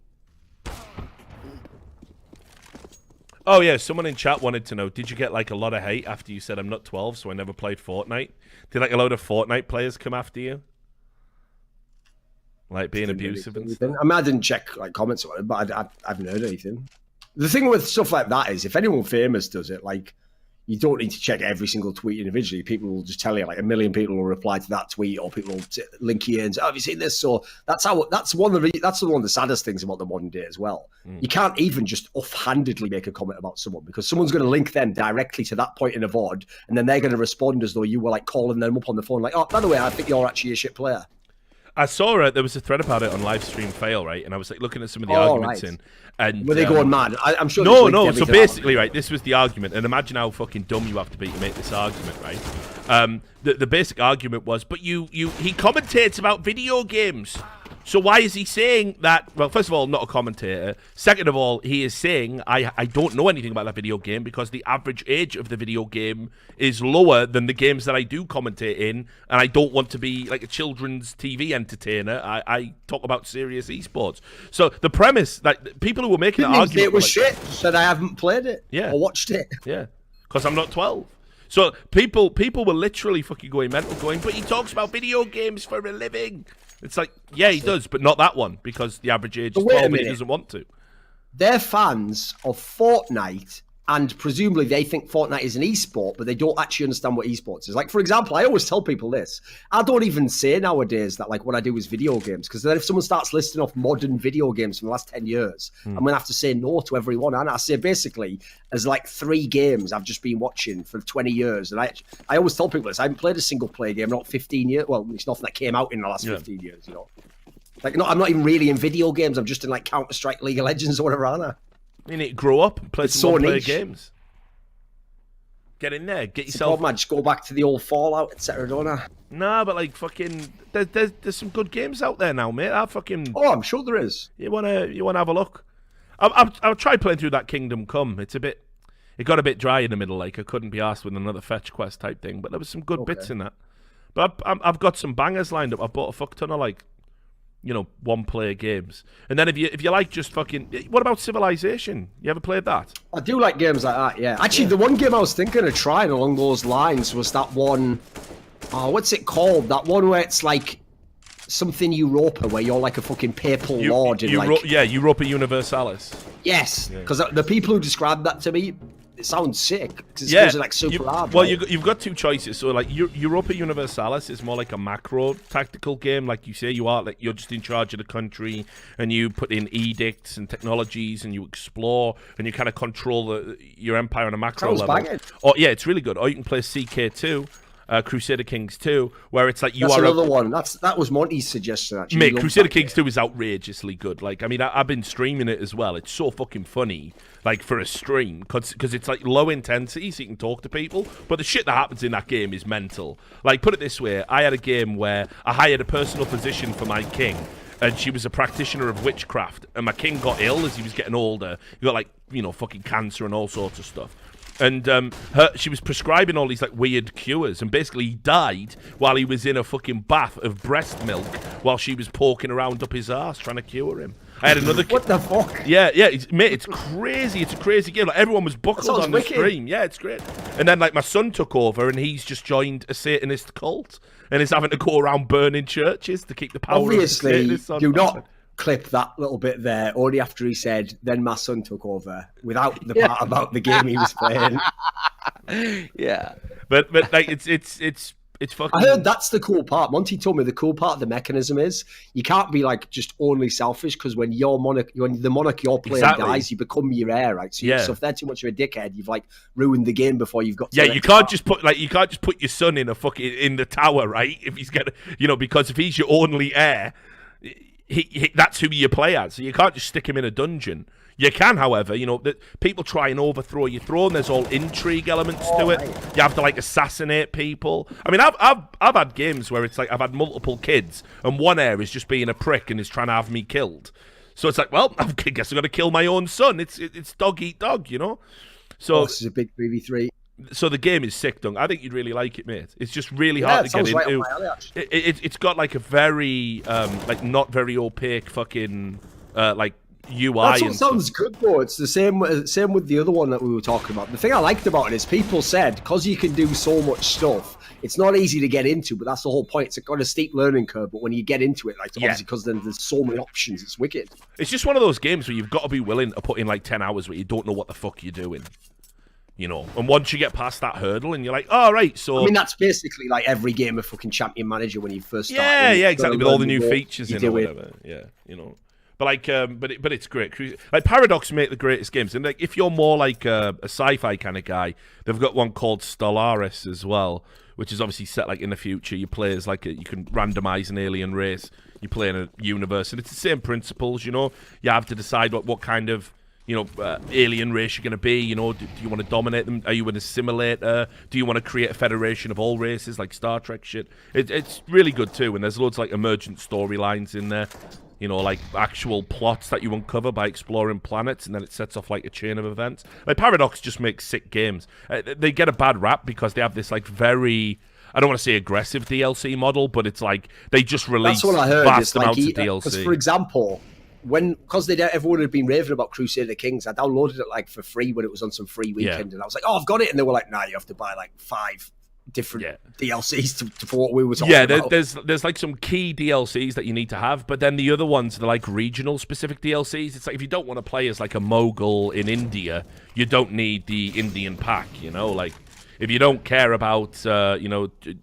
Oh, yeah, someone in chat wanted to know, did you get, like, a lot of hate after you said I'm not 12, so I never played Fortnite? Did, like, a load of Fortnite players come after you? Like, being abusive and stuff? I mean, I didn't check, like, comments on it, but I haven't heard anything. The thing with stuff like that is, if anyone famous does it, like, you don't need to check every single tweet individually. People will just tell you, like, 1 million people will reply to that tweet, or people will link you in and say, oh, have you seen this? So that's one of the saddest things about the modern day as well. You can't even just offhandedly make a comment about someone, because someone's going to link them directly to that point in a VOD, and then they're going to respond as though you were, like, calling them up on the phone, like, oh, by the way, I think you're actually a shit player. I saw there was a thread about it on Livestream Fail, right? And I was like looking at some of the arguments and were they going mad? I'm sure. No. So basically, right, this was the argument, and imagine how fucking dumb you have to be to make this argument, right? The basic argument was, but he commentates about video games. So why is he saying that? Well, first of all, not a commentator. Second of all, he is saying, I don't know anything about that video game because the average age of the video game is lower than the games that I do commentate in, and I don't want to be like a children's TV entertainer. I talk about serious esports. So the premise, like, people who were making that argument... It was shit. Said I haven't played it or watched it. Yeah, because I'm not 12. So people were literally fucking going mental, going, but he talks about video games for a living. It's like, yeah, he does, but not that one, because the average age is 12 and he doesn't want to. They're fans of Fortnite, and presumably they think Fortnite is an esport, but they don't actually understand what esports is. Like, for example, I always tell people this. I don't even say nowadays that, like, what I do is video games, because then if someone starts listing off modern video games from the last 10 years, I'm going to have to say no to everyone. And I say, basically, there's like 3 games I've just been watching for 20 years. And I always tell people this. I haven't played a single-player game, not 15 years. Well, it's nothing that came out in the last 15 years, you know. Like, no, I'm not even really in video games. I'm just in, like, Counter-Strike, League of Legends, or whatever, aren't I? You need to grow up and play some one-player games. Get in there, get yourself... I just go back to the old Fallout, etc., don't I? Nah, but, like, fucking... There's some good games out there now, mate. Oh, I'm sure there is. You wanna have a look? I'll try playing through that Kingdom Come. It got a bit dry in the middle, like, I couldn't be arsed with another fetch quest type thing, but there was some good bits in that. But I've got some bangers lined up. I bought a fuck ton of, like, you know, one-player games. And then if you like just fucking... What about Civilization? You ever played that? I do like games like that, yeah. Actually, the one game I was thinking of trying along those lines was that one... Oh, what's it called? That one where it's like something Europa, where you're like a fucking papal lord. Europa Universalis. Yes, because the people who described that to me... It sounds sick, because it's supposed to be, like, super hard. Well, right? you've got 2 choices. So, like, Europa Universalis is more like a macro tactical game. Like you say, you're just in charge of the country, and you put in edicts and technologies, and you explore, and you kind of control your empire on a macro level. Banging. Oh, yeah, it's really good. Or you can play CK2. Crusader Kings 2, where it's like That's another one. That was Monty's suggestion, actually. Mate, Crusader Kings 2 is outrageously good. Like, I mean, I've been streaming it as well. It's so fucking funny, like, for a stream, because it's, like, low intensity, so you can talk to people, but the shit that happens in that game is mental. Like, put it this way, I had a game where I hired a personal physician for my king, and she was a practitioner of witchcraft, and my king got ill as he was getting older. He got, like, you know, fucking cancer and all sorts of stuff. And she was prescribing all these, like, weird cures, and basically he died while he was in a fucking bath of breast milk while she was poking around up his arse trying to cure him. I had another... What the fuck? Yeah, mate, it's crazy. It's a crazy game. Like, everyone was buckled on the stream. Yeah, it's great. And then, like, my son took over, and he's just joined a Satanist cult, and is having to go around burning churches to keep the power of the Satanists on. Do not clip that little bit there, only after he said, then my son took over, without the part about the game he was playing. Yeah. But like, it's fucking... I heard that's the cool part. Monty told me the cool part of the mechanism is you can't be, like, just only selfish, because when the monarch you're playing dies, you become your heir, right? So, so if they're too much of a dickhead, you've, like, ruined the game before you've got to... Yeah, you can't just put your son in the tower, right? If he's gonna, you know, because if he's your only heir, that's who you play as. So you can't just stick him in a dungeon. You can, however, that people try and overthrow your throne. There's all intrigue elements to it. You have to like assassinate people. I mean, I've had games where it's like I've had multiple kids, and one heir is just being a prick and is trying to have me killed. So it's like, well, I guess I've got to kill my own son. It's dog eat dog, So this is a big 3v3. So the game is sick, Dunk. I think you'd really like it, mate. It's just really hard to get into. Right on my alley, actually. It's got like a very like not very opaque fucking like UI. That's what sounds good though. It's the same with the other one that we were talking about. The thing I liked about it is people said because you can do so much stuff, it's not easy to get into, but that's the whole point. It's got a steep learning curve, but when you get into it, like obviously because then there's so many options, it's wicked. It's just one of those games where you've got to be willing to put in like 10 hours where you don't know what the fuck you're doing. And once you get past that hurdle and you're like, oh, right, so... I mean, that's basically like every game of fucking Champion Manager when you first start. Yeah, exactly, with all the new features in or whatever. Yeah, But like, but it's great. Like Paradox make the greatest games, and like if you're more like a sci-fi kind of guy, they've got one called Stellaris as well, which is obviously set like in the future. You play as like you can randomize an alien race. You play in a universe, and it's the same principles. You have to decide what kind of alien race you're going to be. Do you want to dominate them? Are you an assimilator? Do you want to create a federation of all races like Star Trek shit? It's really good too, and there's loads of like emergent storylines in there. Like actual plots that you uncover by exploring planets, and then it sets off like a chain of events. Like Paradox just makes sick games. They get a bad rap because they have this like very, I don't want to say aggressive DLC model, but it's like they just release vast amounts of DLC. Because for example, because everyone had been raving about Crusader Kings, I downloaded it like for free when it was on some free weekend, and I was like, oh, I've got it, and they were like, nah, you have to buy like 5 different DLCs for what we were talking about. There's like some key DLCs that you need to have, but then the other ones, they're like regional specific DLCs. It's like if you don't want to play as like a Mogul in India, you don't need the Indian pack, like if you don't care about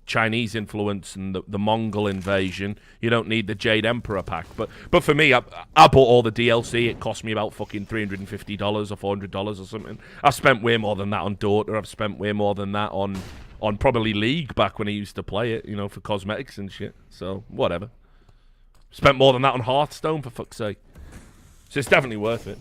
Chinese influence and the Mongol invasion, you don't need the Jade Emperor pack. But for me, I bought all the DLC. It cost me about fucking $350 or $400 or something. I've spent way more than that on Dota. I've spent way more than that on probably League back when I used to play it, for cosmetics and shit. So, whatever. Spent more than that on Hearthstone, for fuck's sake. So it's definitely worth it.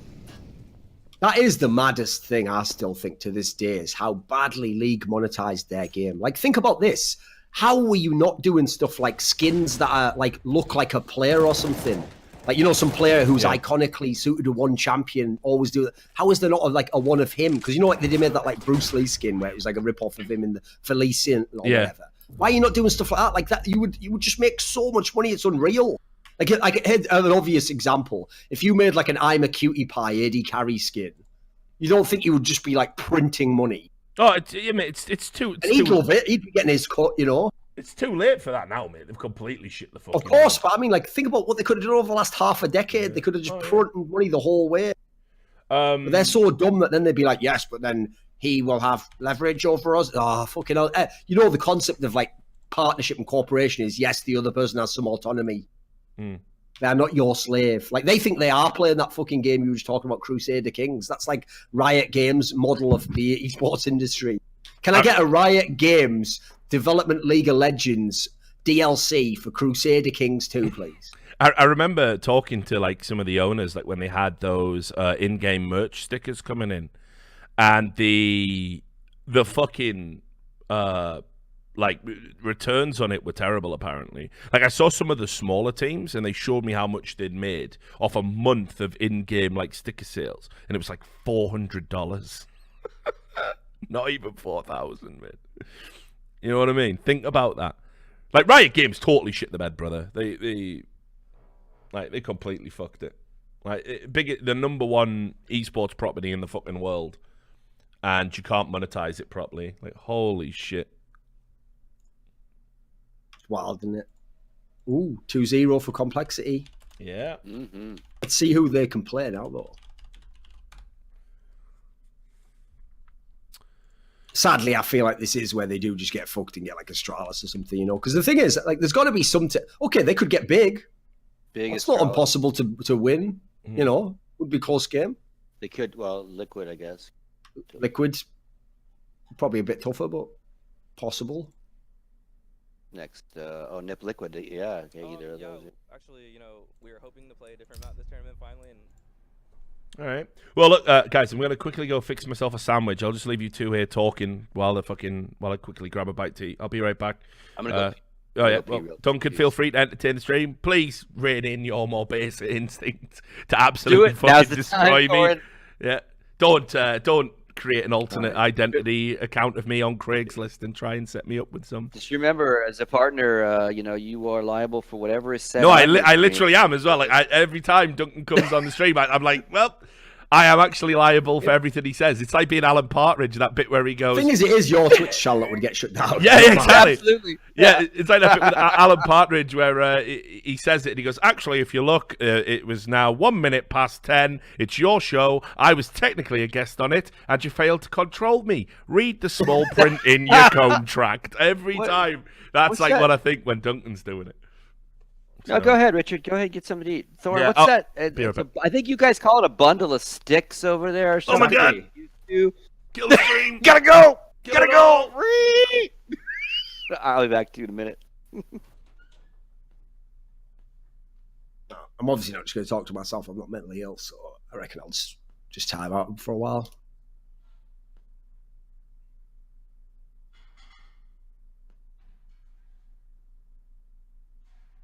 That is the maddest thing I still think to this day is how badly League monetized their game. Like, think about this. How were you not doing stuff like skins that are like look like a player or something? Like, some player who's iconically suited to one champion always do it. How is there not like a one of him? Because like they made that like Bruce Lee skin where it was like a rip off of him in the Felician or whatever. Why are you not doing stuff like that? Like that, you would just make so much money. It's unreal. Like an obvious example. If you made like an I'm a Cutie Pie AD carry skin, you don't think you would just be like printing money? Oh, it's too. And he'd love it. He'd be getting his cut, It's too late for that now, mate. They've completely shit the fuck. Of course, but I mean, like, think about what they could have done over the last half a decade. They could have just printed money the whole way. But they're so dumb that then they'd be like, yes, but then he will have leverage over us. Oh, fucking hell. The concept of like partnership and cooperation is, yes, the other person has some autonomy. They're not your slave. Like, they think they are playing that fucking game you were just talking about, Crusader Kings. That's like Riot Games' model of the esports industry. Can I get a Riot Games Development League of Legends DLC for Crusader Kings 2, please? I remember talking to like some of the owners, like when they had those in-game merch stickers coming in, and the fucking like returns on it were terrible. Apparently, like I saw some of the smaller teams, and they showed me how much they'd made off a month of in-game like sticker sales, and it was like $400. Not even 4,000, man. You know what I mean? Think about that. Like Riot Games totally shit the bed, brother. They completely fucked it. Like the number one esports property in the fucking world, and you can't monetize it properly. Like holy shit. It's wild, isn't it? Ooh, 2-0 for compLexity. Yeah. Let's see who they can play now, though. Sadly, I feel like this is where they do just get fucked and get like Astralis or something, Because the thing is, like, there's got to be some... Okay, they could get big. It's not impossible to win, Would be a close game. They could, Liquid, I guess. Liquid, probably a bit tougher, but possible. next? Nip Liquid. Yeah, either of Yeah, those. actually, we were hoping to play a different map this tournament finally, and All right. Well, look, guys, I'm going to quickly go fix myself a sandwich. I'll just leave you two here talking while I quickly grab a bite to eat. I'll be right back. I'm gonna go. Oh yeah. Go pee Well, real Duncan, quick. feel free to entertain the stream. Please rein in your more basic instinct to absolutely Do it. Now's fucking the destroy time, me. Thorin. Yeah. Don't create an alternate identity account of me on Craigslist and try and set me up with some. Just remember, as a partner, you are liable for whatever is said. No, I on your stream. literally am as well. Like every time Duncan comes on the stream, I'm like, well, I am actually liable for everything he says. It's like being Alan Partridge, that bit where he goes. The thing is, it is your Twitch channel that would get shut down. Yeah, exactly. Absolutely. Yeah, it's like that bit with Alan Partridge where he says it and he goes, actually, if you look, it was now 1 minute past 10. It's your show. I was technically a guest on it, and you failed to control me. Read the small print in your contract. Every time. That's what's like that? what I think when Duncan's doing it. No, go ahead, Richard. Go ahead and get something to eat. Thorin, Yeah, what's I'll that? be right back. I think you guys call it a bundle of sticks over there. Or Oh my something. God. You two. Kill the stream. Gotta go. Kill Gotta it go. all. I'll be back to you in a minute. I'm obviously not just going to talk to myself. I'm not mentally ill, so I reckon I'll just time out for a while.